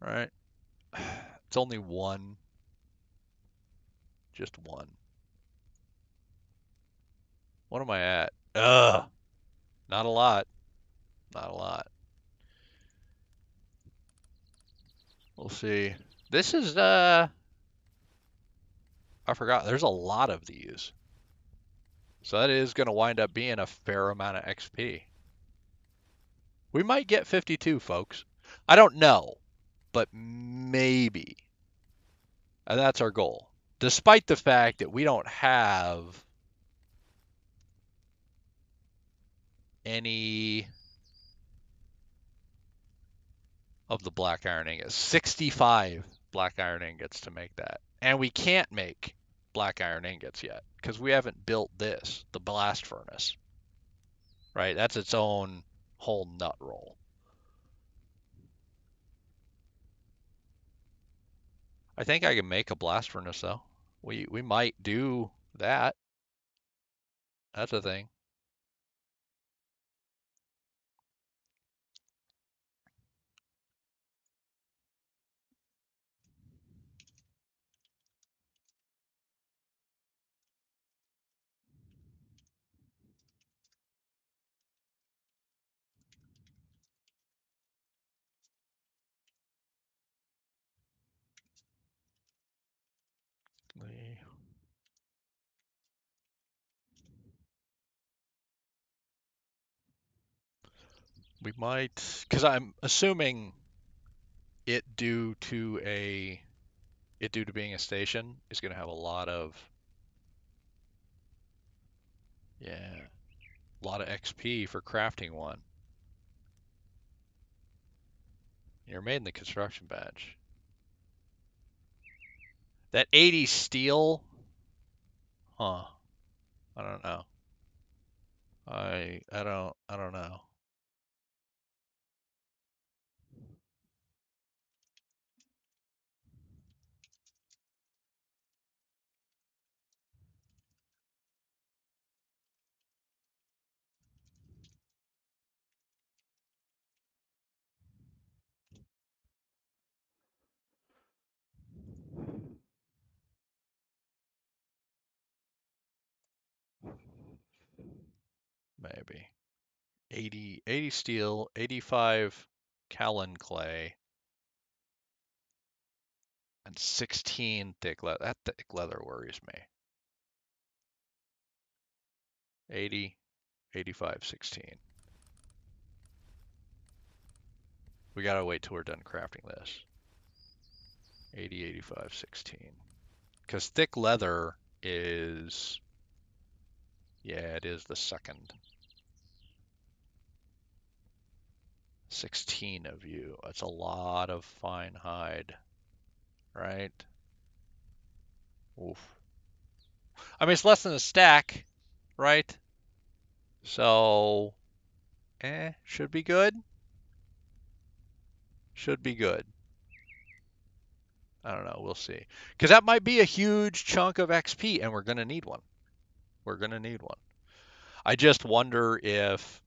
All right. It's only one. Just one. What am I at? Ugh. Not a lot. Not a lot. We'll see. This is, I forgot. There's a lot of these. So that is going to wind up being a fair amount of XP. We might get 52, folks. I don't know, but maybe. And that's our goal. Despite the fact that we don't have any of the black iron ingots. 65 black iron ingots to make that. And we can't make black iron ingots yet because we haven't built this, the blast furnace, right? That's its own whole nut roll. I think I can make a blast furnace though. We might do that. That's a thing. We might, because I'm assuming it due to being a station is going to have a lot of, yeah, a lot of XP for crafting one. You're made in the construction badge. That 80 steel, huh? I don't know. I don't know. Maybe 80 steel, 85 Callan clay, and 16 thick leather. That thick leather worries me. 80, 85, 16. We gotta wait till we're done crafting this. 80, 85, 16. Because thick leather is, yeah, it is the second. 16 of you. That's a lot of fine hide, right? Oof. I mean, it's less than a stack, right? So, should be good. Should be good. I don't know. We'll see. Because that might be a huge chunk of XP, and we're going to need one. We're going to need one. I just wonder if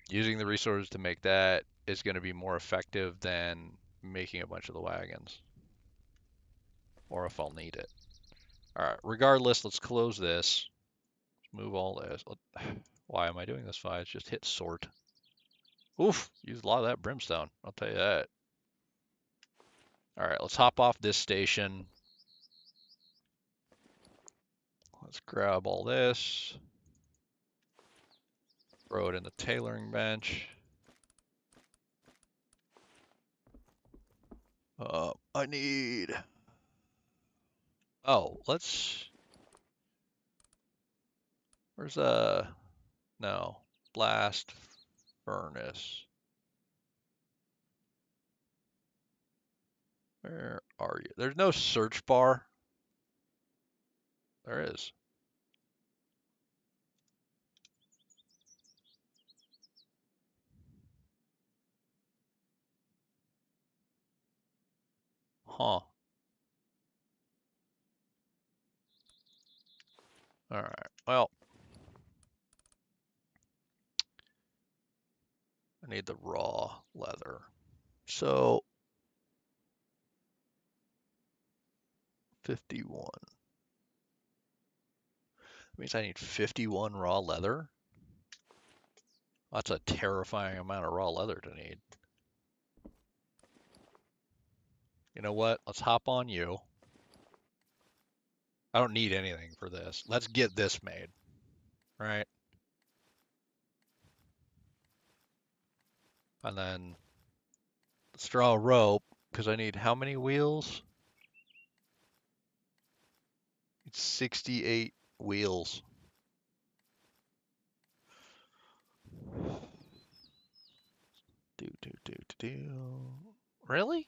using the resources to make that is going to be more effective than making a bunch of the wagons, or if I'll need it. All right. Regardless, let's close this. Let's move all this. Why am I doing this? Fine. Just hit sort. Oof. Use a lot of that brimstone. I'll tell you that. All right. Let's hop off this station. Let's grab all this. Throw it in the tailoring bench. I need. Oh, let's. Where's no blast furnace? Where are you? There's no search bar. There is. Huh. All right. Well, I need the raw leather. So 51. That means I need 51 raw leather. That's a terrifying amount of raw leather to need. You know what? Let's hop on you. I don't need anything for this. Let's get this made. Right? And then let's draw a rope because I need how many wheels? It's 68 wheels. Do. Really?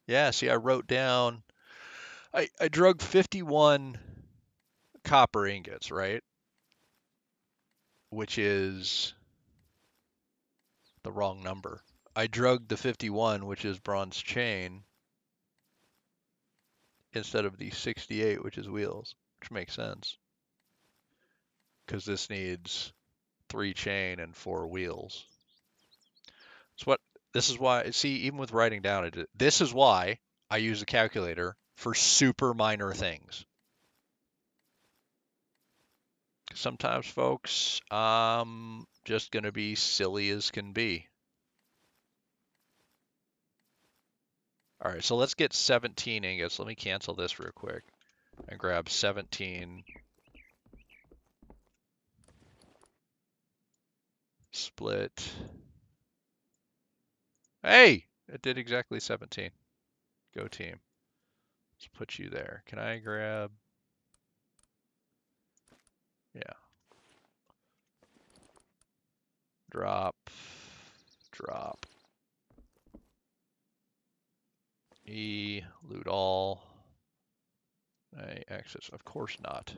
Yeah, see, I wrote down, I drug 51 copper ingots, right? Which is the wrong number. I drugged the 51, which is bronze chain, instead of the 68, which is wheels, which makes sense because this needs 3 chain and 4 wheels. It's what this is why, see, even with writing down it, this is why I use a calculator for super minor things. Sometimes, folks, just gonna be silly as can be. All right, so let's get 17 ingots. Let me cancel this real quick and grab 17. Split. Hey, it did exactly 17. Go team. Let's put you there. Can I grab? Yeah. Drop. Drop. E. Loot all. A. Access. Of course not.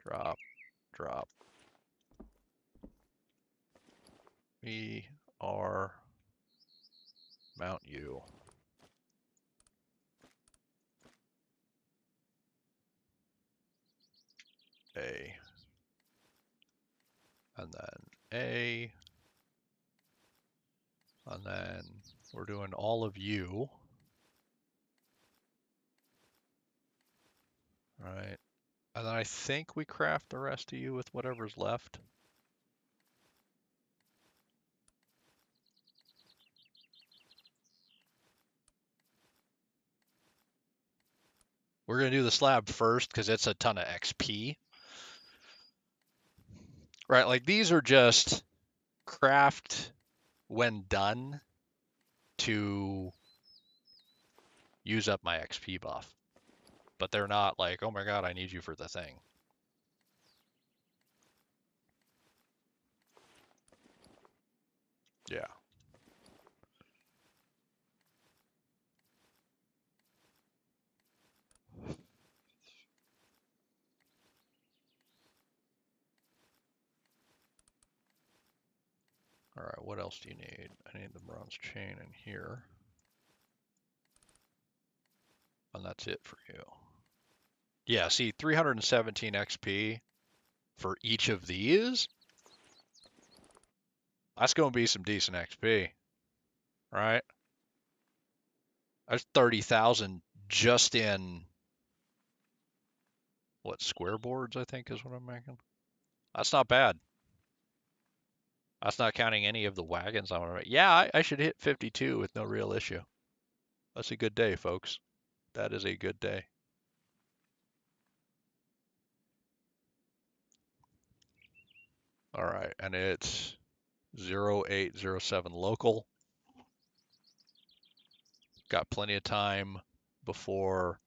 Drop. Drop. E. R. Mount U. A. And then A. And then we're doing all of you. All right. And then I think we craft the rest of you with whatever's left. We're going to do the slab first because it's a ton of XP. Right, like these are just craft when done to use up my XP buff. But they're not like, oh my god, I need you for the thing. Yeah. All right, what else do you need? I need the bronze chain in here. And that's it for you. Yeah, see, 317 XP for each of these? That's going to be some decent XP, right? That's 30,000 just in, what, square boards, I think is what I'm making. That's not bad. That's not counting any of the wagons I'm gonna make. Yeah, I should hit 52 with no real issue. That's a good day, folks. That is a good day. All right, and it's 0807 local. Got plenty of time before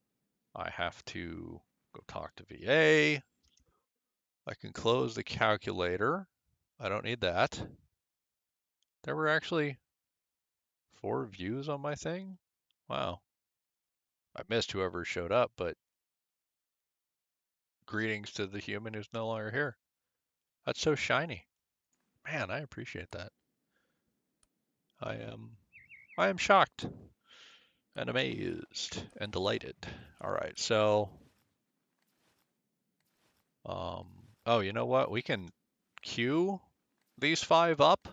I have to go talk to VA. I can close the calculator. I don't need that. There were actually 4 views on my thing. Wow. I missed whoever showed up, but greetings to the human who's no longer here. That's so shiny. Man, I appreciate that. I am shocked and amazed and delighted. All right, so oh, you know what? We can queue these 5 up.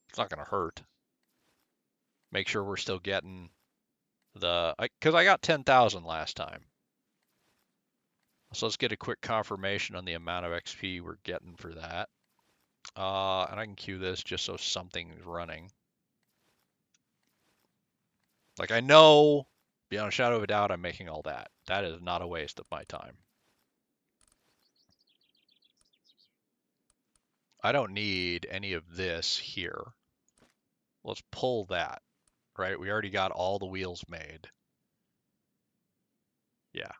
It's not gonna hurt. Make sure we're still getting the because I got 10,000 last time. So let's get a quick confirmation on the amount of XP we're getting for that. And I can queue this just so something's running. Like I know, beyond a shadow of a doubt, I'm making all that. That is not a waste of my time. I don't need any of this here. Let's pull that, right? We already got all the wheels made. Yeah.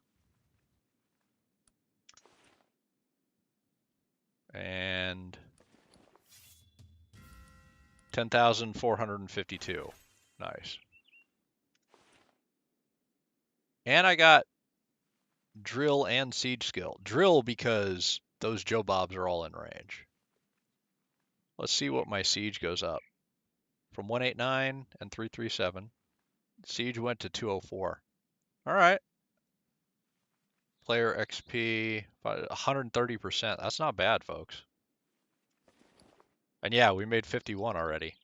And 10,452. Nice. And I got drill and siege skill. Drill because those Joe Bobs are all in range. Let's see what my siege goes up. From 189 and 337. Siege went to 204. All right. Player XP, 130%. That's not bad, folks. And yeah, we made 51 already.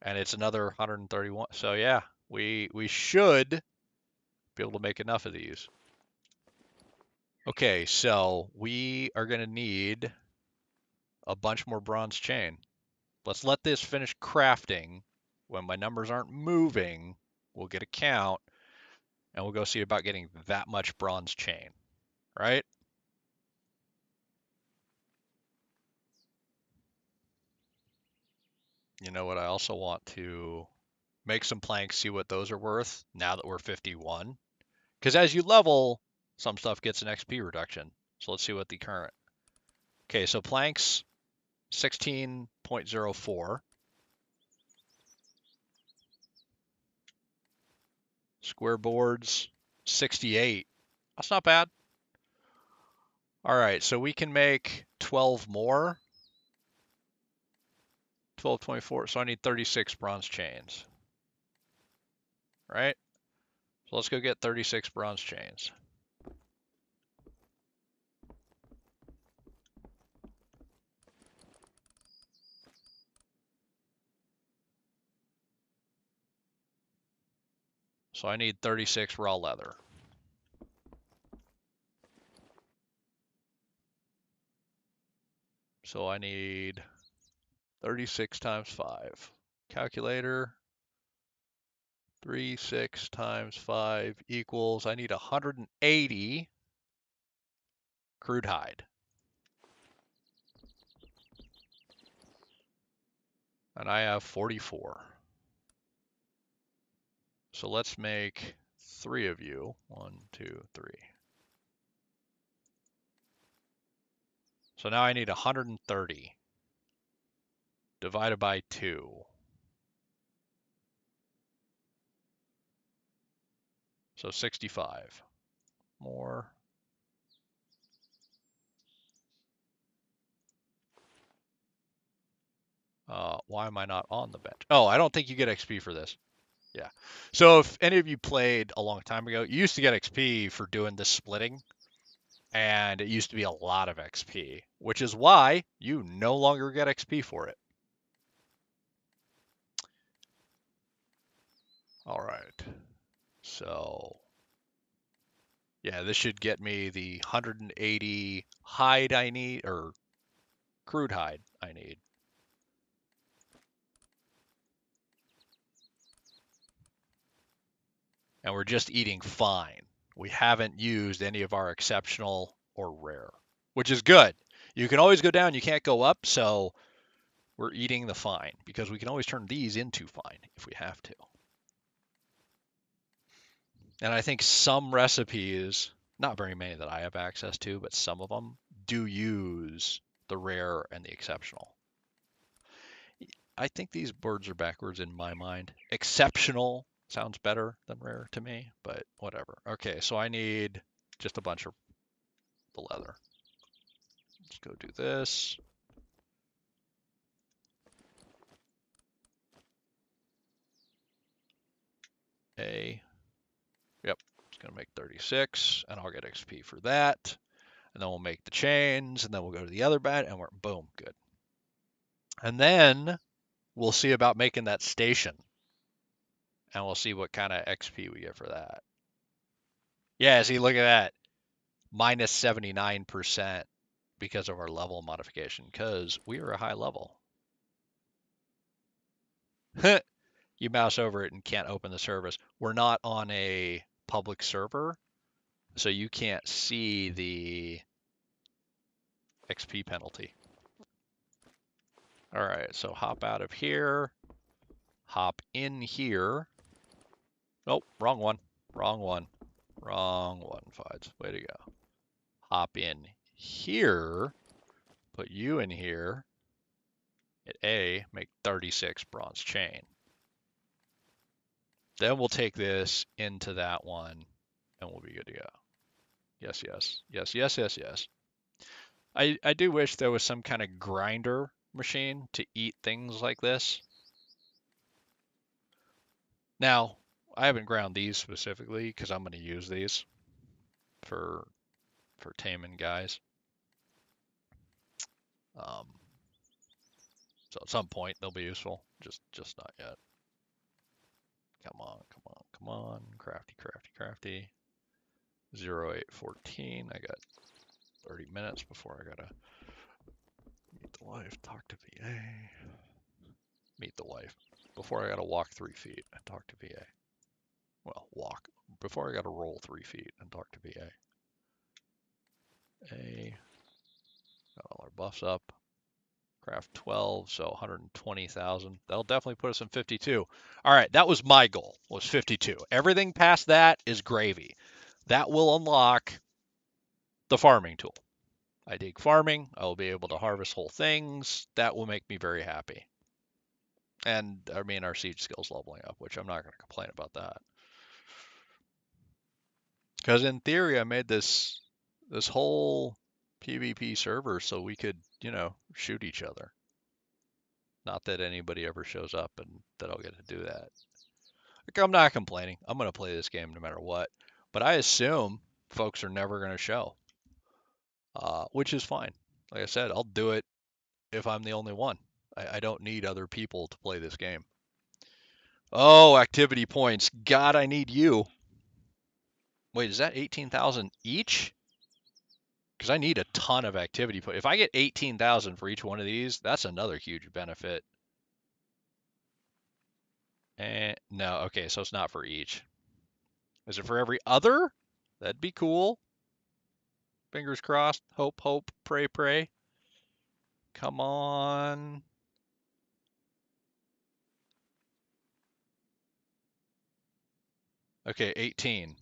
And it's another 131. So yeah, we should be able to make enough of these. Okay, so we are going to need a bunch more bronze chain. Let's let this finish crafting. When my numbers aren't moving, we'll get a count, and we'll go see about getting that much bronze chain, right? You know what? I also want to make some planks, see what those are worth now that we're 51. Because as you level, some stuff gets an XP reduction. So let's see what the current. Okay, so planks 16.04. Square boards 68. That's not bad. All right, so we can make 12 more. 12.24. So I need 36 bronze chains. Right? So let's go get 36 bronze chains. So I need 36 raw leather. So I need 36 times 5. Calculator. 36 times 5 equals, I need 180 crude hide. And I have 44. So let's make 3 of you. 1, 2, 3. So now I need 130 divided by 2. So 65. More. Why am I not on the bench? Oh, I don't think you get XP for this. Yeah. So if any of you played a long time ago, you used to get XP for doing this splitting. And it used to be a lot of XP, which is why you no longer get XP for it. All right. So, yeah, this should get me the 180 hide I need, or crude hide I need. And we're just eating fine. We haven't used any of our exceptional or rare, which is good. You can always go down, you can't go up, so we're eating the fine because we can always turn these into fine if we have to. And I think some recipes, not very many that I have access to, but some of them do use the rare and the exceptional. I think these words are backwards in my mind. Exceptional sounds better than rare to me, but whatever. Okay, so I need just a bunch of the leather. Let's go do this. A. Yep, it's going to make 36, and I'll get XP for that. And then we'll make the chains, and then we'll go to the other bed, and we're boom, good. And then we'll see about making that station. And we'll see what kind of XP we get for that. Yeah, see, look at that. Minus 79% because of our level modification, because we are a high level. You mouse over it and can't open the service. We're not on a public server, so you can't see the XP penalty. All right, so hop out of here, hop in here. Nope, wrong one, wrong one, wrong one, Fides. Way to go. Hop in here, put you in here, hit A, make 36 bronze chain. Then we'll take this into that one, and we'll be good to go. Yes, yes, yes, yes, yes, yes. I do wish there was some kind of grinder machine to eat things like this. Now, I haven't ground these specifically because I'm going to use these for taming guys. Um, so at some point they'll be useful, just not yet. Come on, come on, come on. Crafty, crafty, crafty. 0814. I got 30 minutes before I gotta meet the wife, talk to VA. Meet the wife. Before I gotta walk 3 feet and talk to VA. Well, walk. Before I gotta roll 3 feet and talk to VA. Got all our buffs up. Craft 12, so 120,000. That'll definitely put us in 52. All right, that was my goal, was 52. Everything past that is gravy. That will unlock the farming tool. I dig farming. I will be able to harvest whole things. That will make me very happy. And I mean, our siege skills leveling up, which I'm not going to complain about that. Because in theory, I made this whole PvP server so we could, shoot each other. Not that anybody ever shows up and that I'll get to do that. Like, I'm not complaining. I'm going to play this game no matter what. But I assume folks are never going to show, which is fine. Like I said, I'll do it if I'm the only one. I don't need other people to play this game. Oh, activity points. God, I need you. Wait, is that 18,000 each? Because I need a ton of activity points. If I get 18,000 for each one of these, that's another huge benefit. And no, okay, so it's not for each. Is it for every other? That'd be cool. Fingers crossed. Hope, hope, pray, pray. Come on. Okay, 18.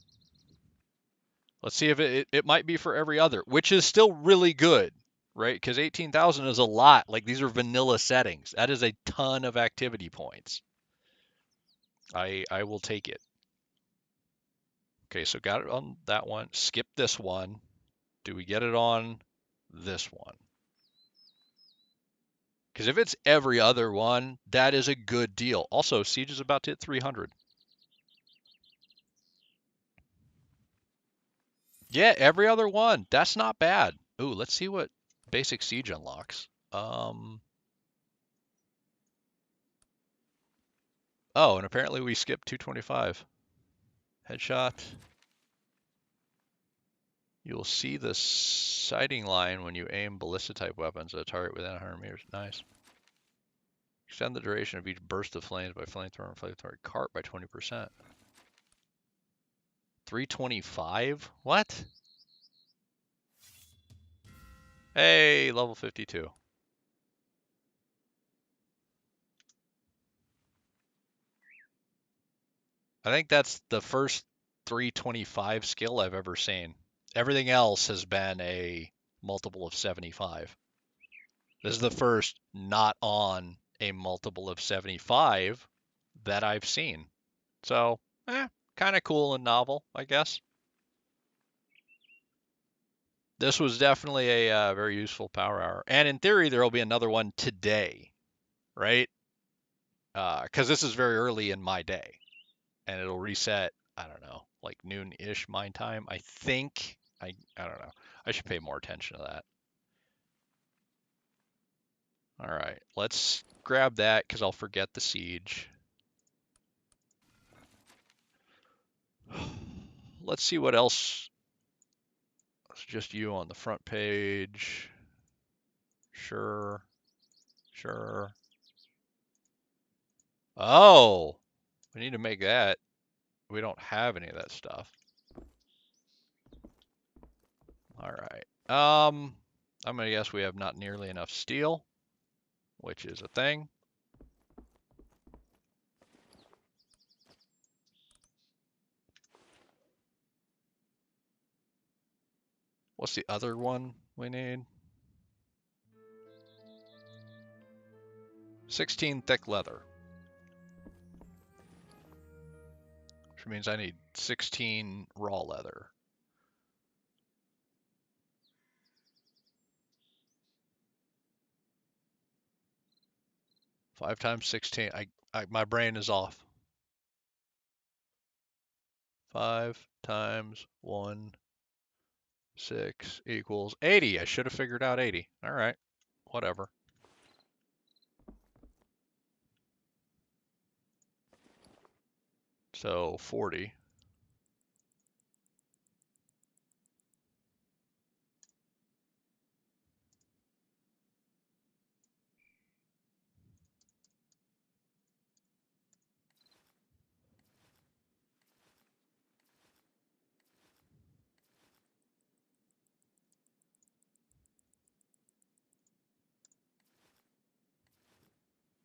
Let's see if it might be for every other, which is still really good, right? Because 18,000 is a lot. Like, these are vanilla settings. That is a ton of activity points. I will take it. Okay, so got it on that one. Skip this one. Do we get it on this one? Because if it's every other one, that is a good deal. Also, Siege is about to hit 300. Yeah, every other one. That's not bad. Ooh, let's see what basic Siege unlocks. Oh, and apparently we skipped 225. Headshot. You'll see the sighting line when you aim ballista type weapons at a target within 100 meters. Nice. Extend the duration of each burst of flames by flamethrower and flamethrower cart by 20%. 325? What? Hey, level 52. I think that's the first 325 skill I've ever seen. Everything else has been a multiple of 75. This is the first not on a multiple of 75 that I've seen. So, kind of cool and novel, I guess. This was definitely a very useful power hour. And in theory, there will be another one today, right? Because this is very early in my day. And it'll reset, I don't know, like noon-ish my time. I think, I don't know. I should pay more attention to that. All right, let's grab that because I'll forget the siege. Let's see what else. It's just you on the front page. Sure. Sure. Oh, we need to make that. We don't have any of that stuff. All right. I'm gonna guess we have not nearly enough steel, which is a thing. What's the other one we need? 16 thick leather. Which means I need 16 raw leather. Five times 16. My brain is off. 5 times 1, 6 equals 80. I should have figured out 80. All right, whatever. So 40.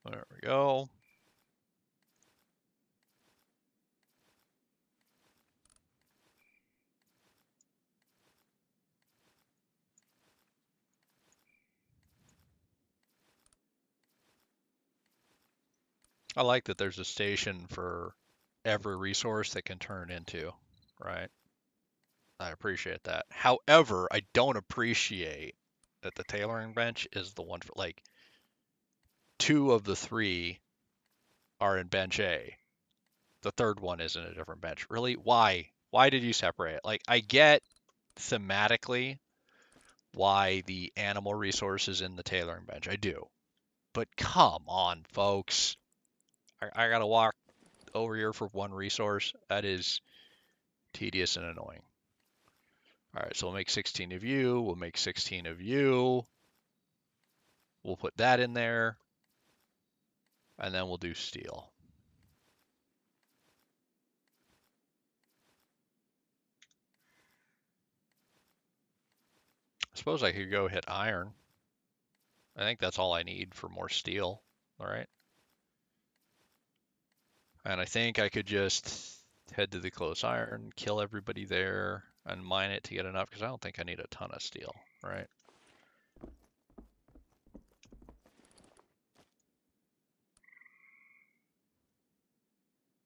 There we go. I like that there's a station for every resource that can turn into, right? I appreciate that. However, I don't appreciate that the tailoring bench is the one for like 2 of the 3 are in bench A. The third one is in a different bench. Really? Why? Why did you separate it? Like, I get thematically why the animal resource is in the tailoring bench. I do. But come on, folks. I gotta walk over here for one resource. That is tedious and annoying. All right, so we'll make 16 of you. We'll make 16 of you. We'll put that in there. And then we'll do steel. I suppose I could go hit iron. I think that's all I need for more steel. All right. And I think I could just head to the close iron, kill everybody there, and mine it to get enough, because I don't think I need a ton of steel, right?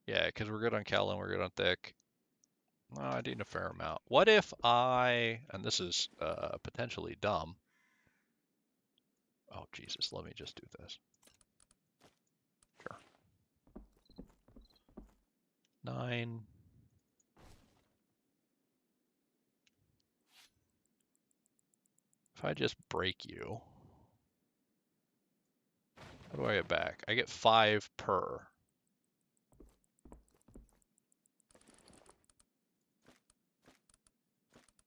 Yeah, because we're good on Cal we're good on thick. Well, I need a fair amount. What if and this is potentially dumb. Oh, Jesus, let me just do this. Sure. 9. If I just break you, what do I get back? I get 5 per.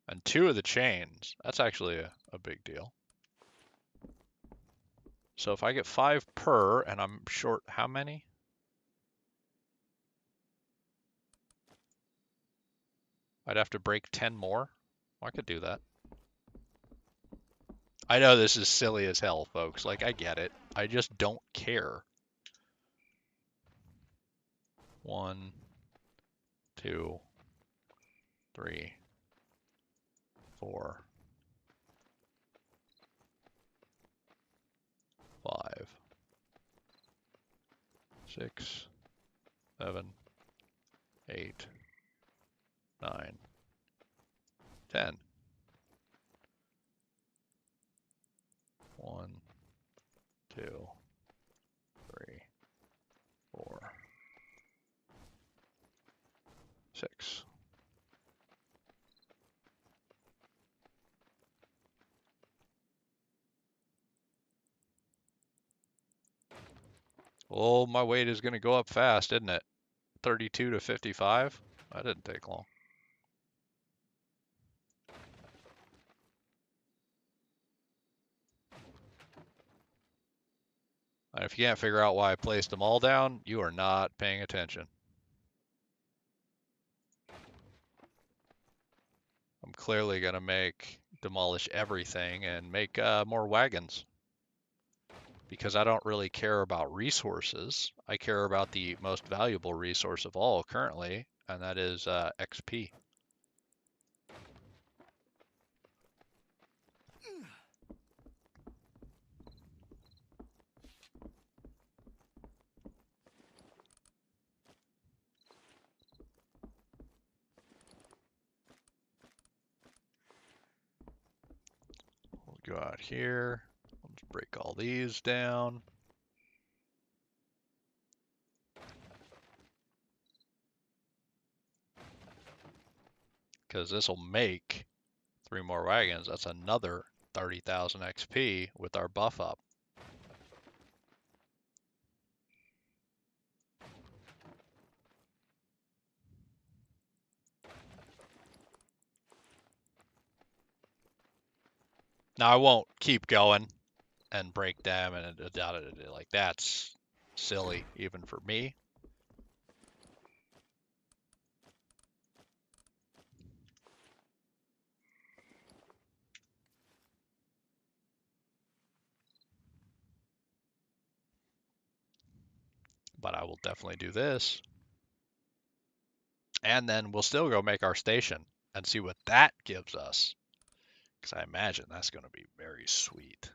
And 2 of the chains. That's actually a big deal. So if I get 5 per, and I'm short how many? I'd have to break 10 more? Well, I could do that. I know this is silly as hell, folks. Like, I get it. I just don't care. 1, 2, 3, 4, 5, 6, 7, 8, 9, 10. 1, 2, 3, 4, 6. Oh, my weight is going to go up fast, isn't it? 32 to 55? That didn't take long. And if you can't figure out why I placed them all down, you are not paying attention. I'm clearly going to demolish everything and make more wagons. Because I don't really care about resources. I care about the most valuable resource of all currently, and that is XP. go out here. Let's break all these down. Because this will make 3 more wagons. That's another 30,000 XP with our buff up. Now I won't keep going and break them and like that's silly even for me. But I will definitely do this. And then we'll still go make our station and see what that gives us. Because I imagine that's going to be very sweet.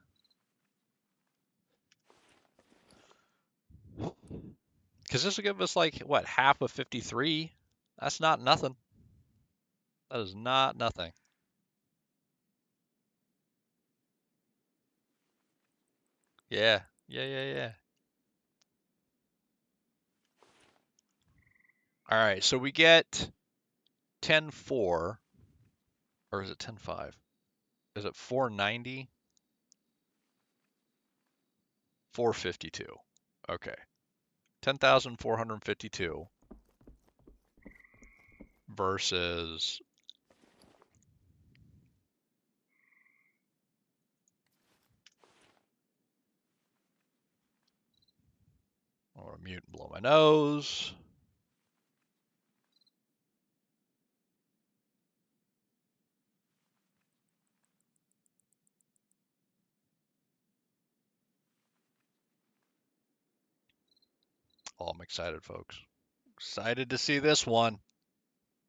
Because this will give us like, what, half of 53? That's not nothing. That is not nothing. Yeah, yeah. All right, so we get 10.4, or is it 10.5? Is it 490? 452. Okay. 10,452 versus I'm gonna mute and blow my nose. Oh, I'm excited, folks. Excited to see this one.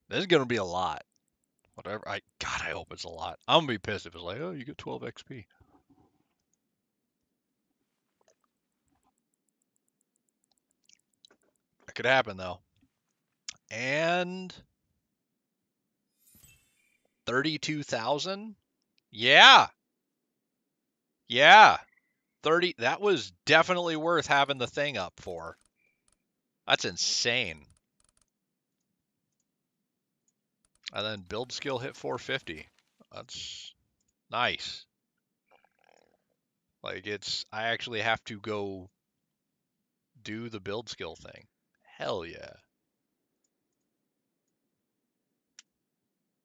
This is gonna be a lot. Whatever. God, I hope it's a lot. I'm gonna be pissed if it's like, oh, you get 12 XP. That could happen though. And 32,000? Yeah. Yeah. 30. That was definitely worth having the thing up for. That's insane. And then build skill hit 450. That's nice. Like I actually have to go do the build skill thing. Hell yeah.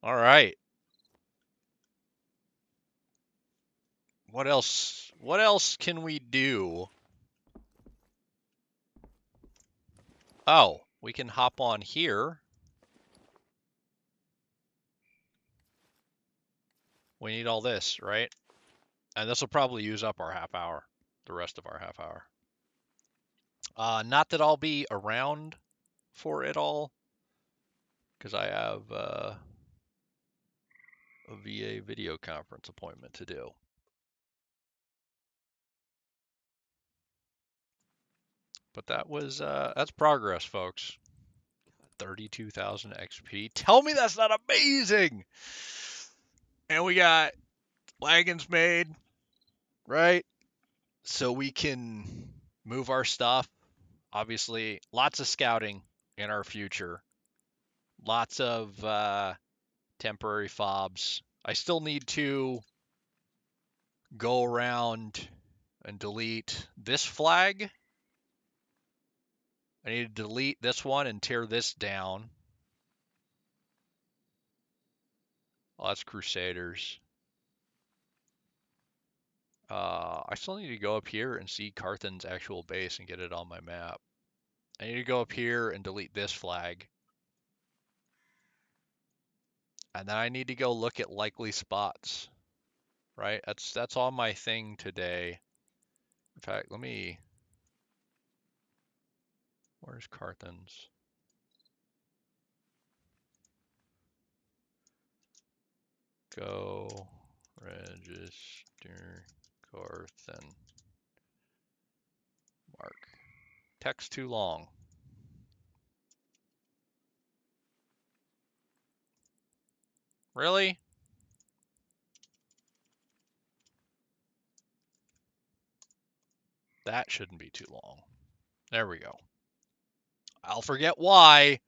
All right. What else? What else can we do? Oh, we can hop on here. We need all this, right? And this will probably use up our half hour, the rest of our half hour. Not that I'll be around for it all, because I have a VA video conference appointment to do. But that's progress, folks. 32,000 XP. Tell me that's not amazing. And we got wagons made, right? So we can move our stuff. Obviously, lots of scouting in our future. Lots of temporary fobs. I still need to go around and delete this flag. I need to delete this one and tear this down. Oh, that's Crusaders. I still need to go up here and see Carthan's actual base and get it on my map. I need to go up here and delete this flag. And then I need to go look at likely spots. Right? That's on my thing today. In fact, where's Carthan's? Go register Carthan. Mark. Text too long. Really? That shouldn't be too long. There we go. I'll forget why,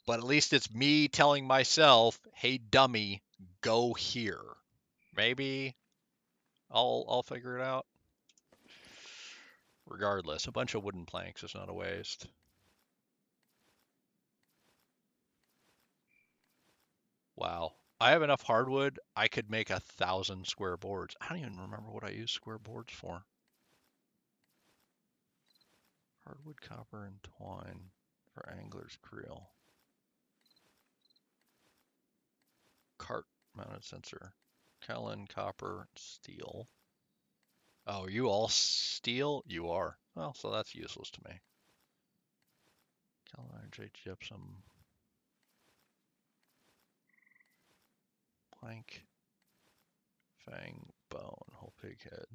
but at least it's me telling myself, "Hey, dummy, go here." Maybe I'll figure it out. Regardless, a bunch of wooden planks is not a waste. Wow. I have enough hardwood, I could make 1,000 square boards. I don't even remember what I use square boards for. Hardwood, copper, and twine for angler's creel. Cart mounted sensor. Kellen, copper, steel. Oh, are you all steel? You are. Well, so that's useless to me. Kellen, iron, J gypsum. Plank. Fang, bone, whole pig head.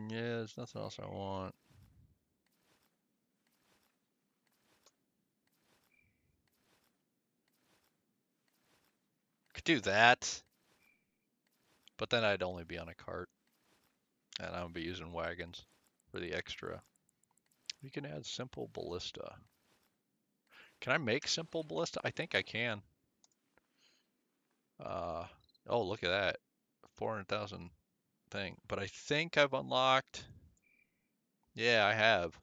Yeah, there's nothing else I want. Could do that, but then I'd only be on a cart, and I would be using wagons for the extra. You can add simple ballista. Can I make simple ballista? I think I can. Oh, look at that. 400,000 thing. But I think I've unlocked. Yeah, I have.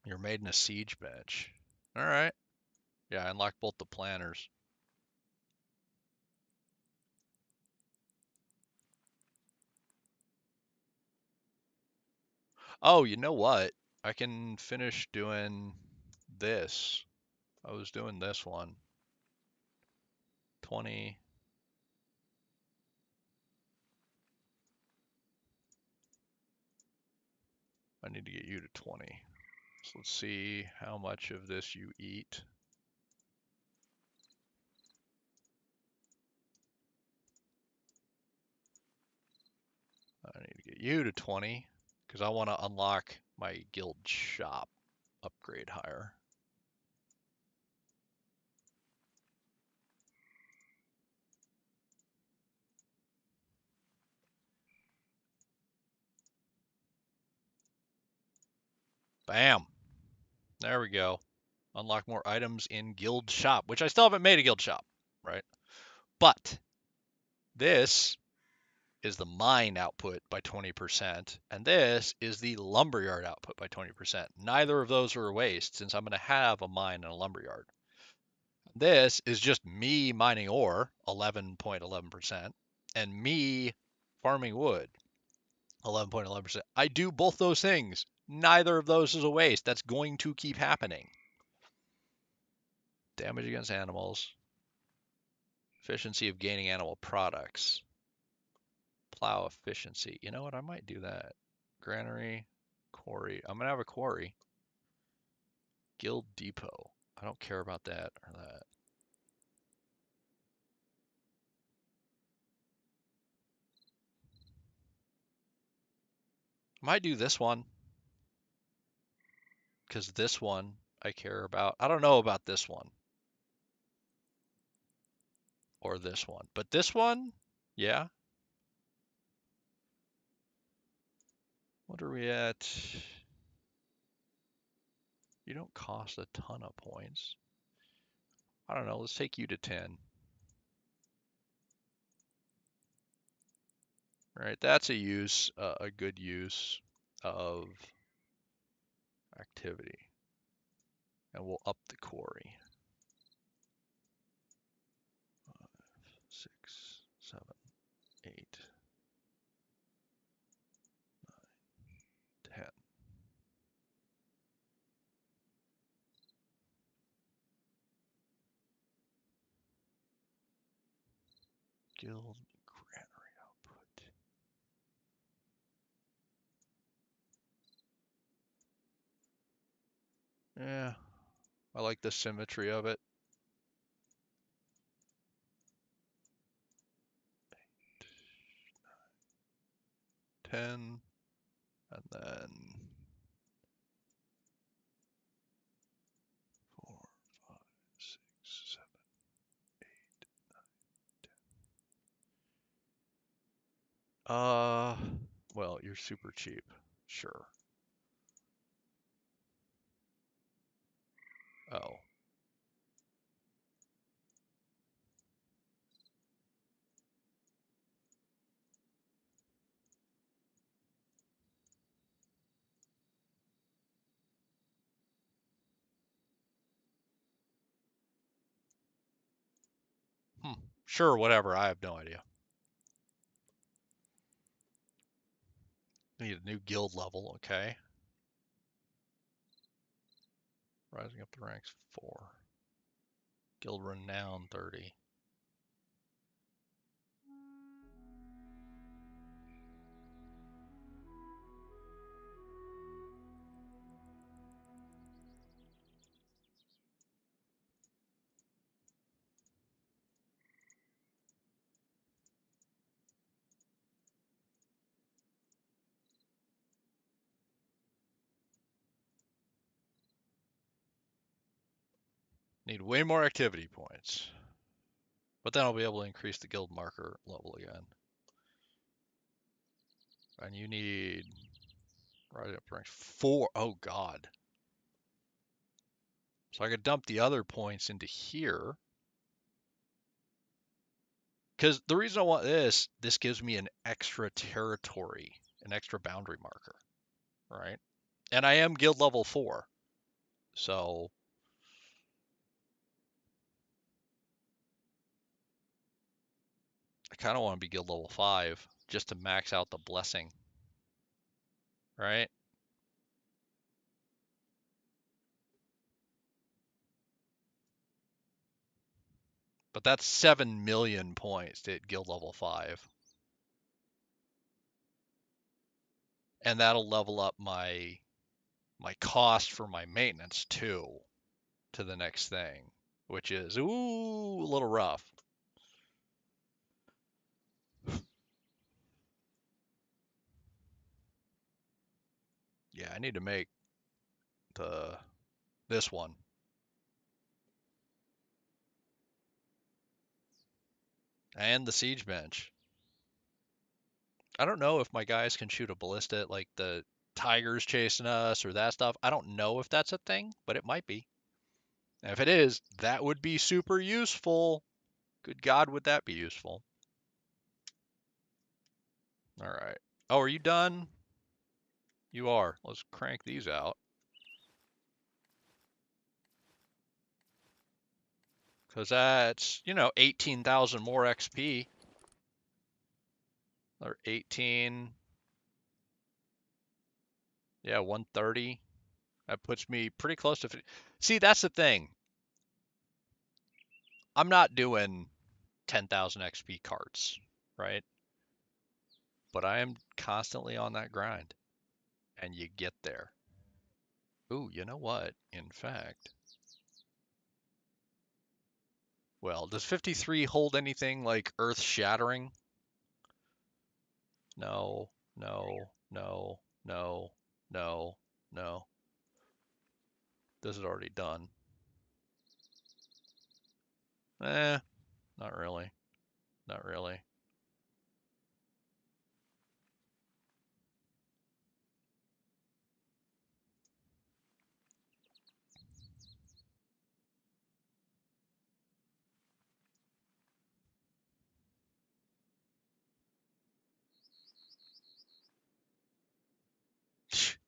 You're made in a siege bench. All right. Yeah, I unlocked both the planners. Oh, you know what? I can finish doing this. I was doing this one. 20. I need to get you to 20. So let's see how much of this you eat. I need to get you to 20 because I want to unlock my guild shop upgrade higher. Bam. There we go. Unlock more items in guild shop, which I still haven't made a guild shop, right? But this is the mine output by 20%, and this is the lumberyard output by 20%. Neither of those are a waste since I'm going to have a mine and a lumberyard. This is just me mining ore, 11.11%, and me farming wood, 11.11%. I do both those things. Neither of those is a waste. That's going to keep happening. Damage against animals. Efficiency of gaining animal products. Plow efficiency. You know what? I might do that. Granary. Quarry. I'm going to have a quarry. Guild depot. I don't care about that or that. I might do this one. Because this one I care about. I don't know about this one. Or this one. But this one, yeah. What are we at? You don't cost a ton of points. I don't know. Let's take you to 10. All right, that's a use, a good use of activity. And we'll up the quarry. 5, 6, 7, 8, 9, 10. Guild granary output. Yeah, I like the symmetry of it. 10, and then 4, 5, 6, 7, 8, 9, 10. Uh, well, you're super cheap. Sure. Oh. Hmm. Sure, whatever. I have no idea. Need a new guild level, okay. Rising up the ranks 4. Guild renown 30. Need way more activity points. But then I'll be able to increase the guild marker level again. And you need rising up the ranks 4. Oh god. So I could dump the other points into here. Because the reason I want this gives me an extra territory, an extra boundary marker, right? And I am guild level 4. So I kind of want to be guild level 5 just to max out the blessing, right? But that's 7 million points to hit guild level 5. And that'll level up my cost for my maintenance too to the next thing, which is ooh a little rough. Yeah, I need to make the this one. And the siege bench. I don't know if my guys can shoot a ballista at like the tigers chasing us or that stuff. I don't know if that's a thing, but it might be. And if it is, that would be super useful. Good God, would that be useful? All right. Oh, are you done? You are. Let's crank these out. Because that's, 18,000 more XP. Or 18. Yeah, 130. That puts me pretty close to 50. See, that's the thing. I'm not doing 10,000 XP carts, right? But I am constantly on that grind. And you get there. Ooh, you know what? In fact, well, does 53 hold anything like earth shattering? No, no, no, no, no, no. This is already done. Eh, not really. Not really.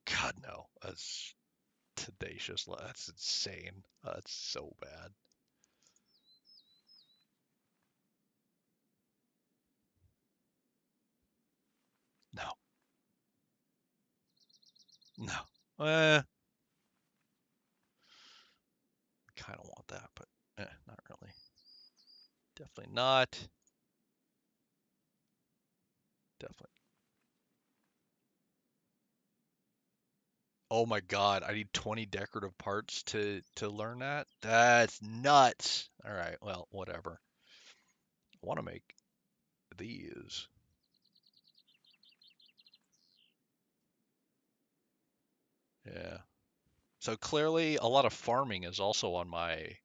God, no. That's tenacious. That's insane. That's so bad. No, no. Kind of want that, but not really. Definitely not. Definitely. Oh my God, I need 20 decorative parts to learn that? That's nuts. All right, well, whatever. I want to make these. Yeah. So clearly a lot of farming is also on my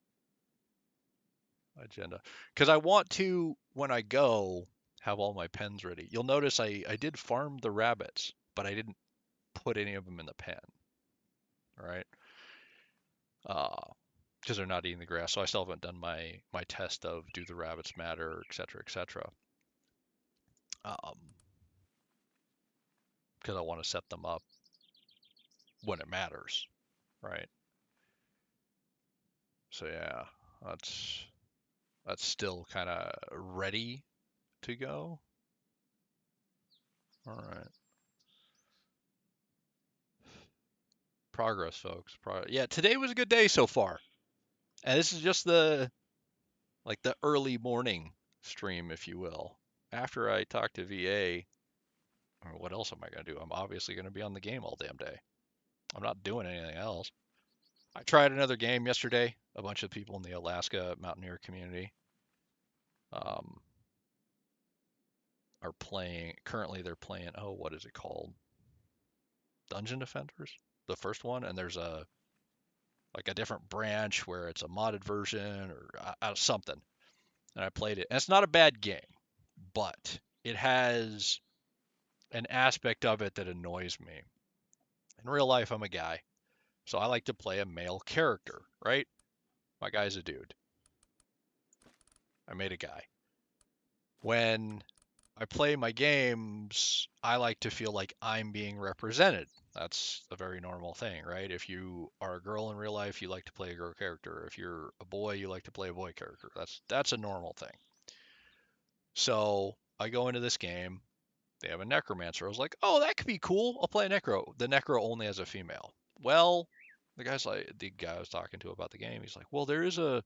agenda because I want to when I go. have all my pens ready. You'll notice I did farm the rabbits, but I didn't put any of them in the pen, all right? Because they're not eating the grass. So I still haven't done my test of do the rabbits matter, et cetera, et cetera. Because I want to set them up when it matters, right? So yeah, that's still kind of ready to go. All right. Progress, folks. Yeah, today was a good day so far. And this is just the early morning stream, if you will. After I talk to VA, or what else am I going to do? I'm obviously going to be on the game all damn day. I'm not doing anything else. I tried another game yesterday. A bunch of people in the Alaska Mountaineer community um, are playing. Currently, they're playing. Oh, what is it called? Dungeon Defenders, the first one. And there's a different branch where it's a modded version or something. And I played it. And it's not a bad game, but it has an aspect of it that annoys me. In real life, I'm a guy, so I like to play a male character, right? My guy's a dude. I made a guy. When I play my games, I like to feel like I'm being represented. That's a very normal thing, right? If you are a girl in real life, you like to play a girl character. If you're a boy, you like to play a boy character. That's a normal thing. So I go into this game. They have a necromancer. I was like, oh, that could be cool. I'll play a necro. The necro only has a female. Well, the guy I was talking to about the game, he's like, well, there is a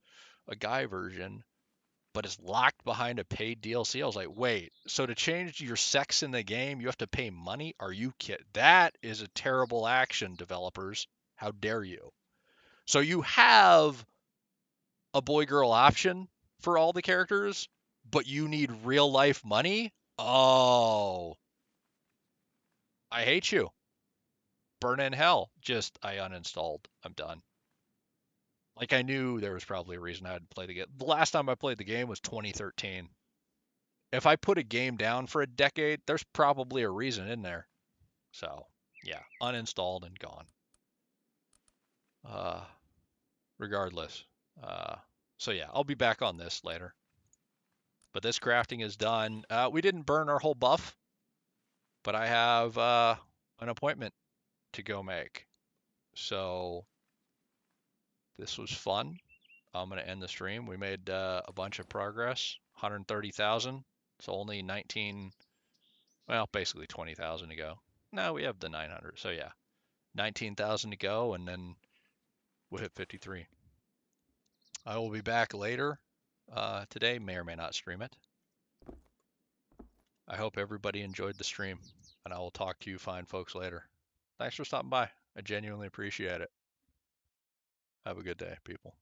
guy version, but it's locked behind a paid DLC. I was like, wait, so to change your sex in the game, you have to pay money? Are you kidding? That is a terrible action, developers. How dare you? So you have a boy girl option for all the characters, but you need real life money? Oh, I hate you. Burn in hell. Just, I uninstalled. I'm done. Like, I knew there was probably a reason I hadn't played the game. The last time I played the game was 2013. If I put a game down for a decade, there's probably a reason in there. So, yeah, uninstalled and gone. Uh, Regardless. Uh, so yeah, I'll be back on this later. But this crafting is done. We didn't burn our whole buff, but I have an appointment to go make. So this was fun. I'm going to end the stream. We made a bunch of progress, 130,000. So only 19, well, basically 20,000 to go. No, we have the 900. So yeah, 19,000 to go, and then we'll hit 53. I will be back later today. May or may not stream it. I hope everybody enjoyed the stream, and I will talk to you fine folks later. Thanks for stopping by. I genuinely appreciate it. Have a good day, people.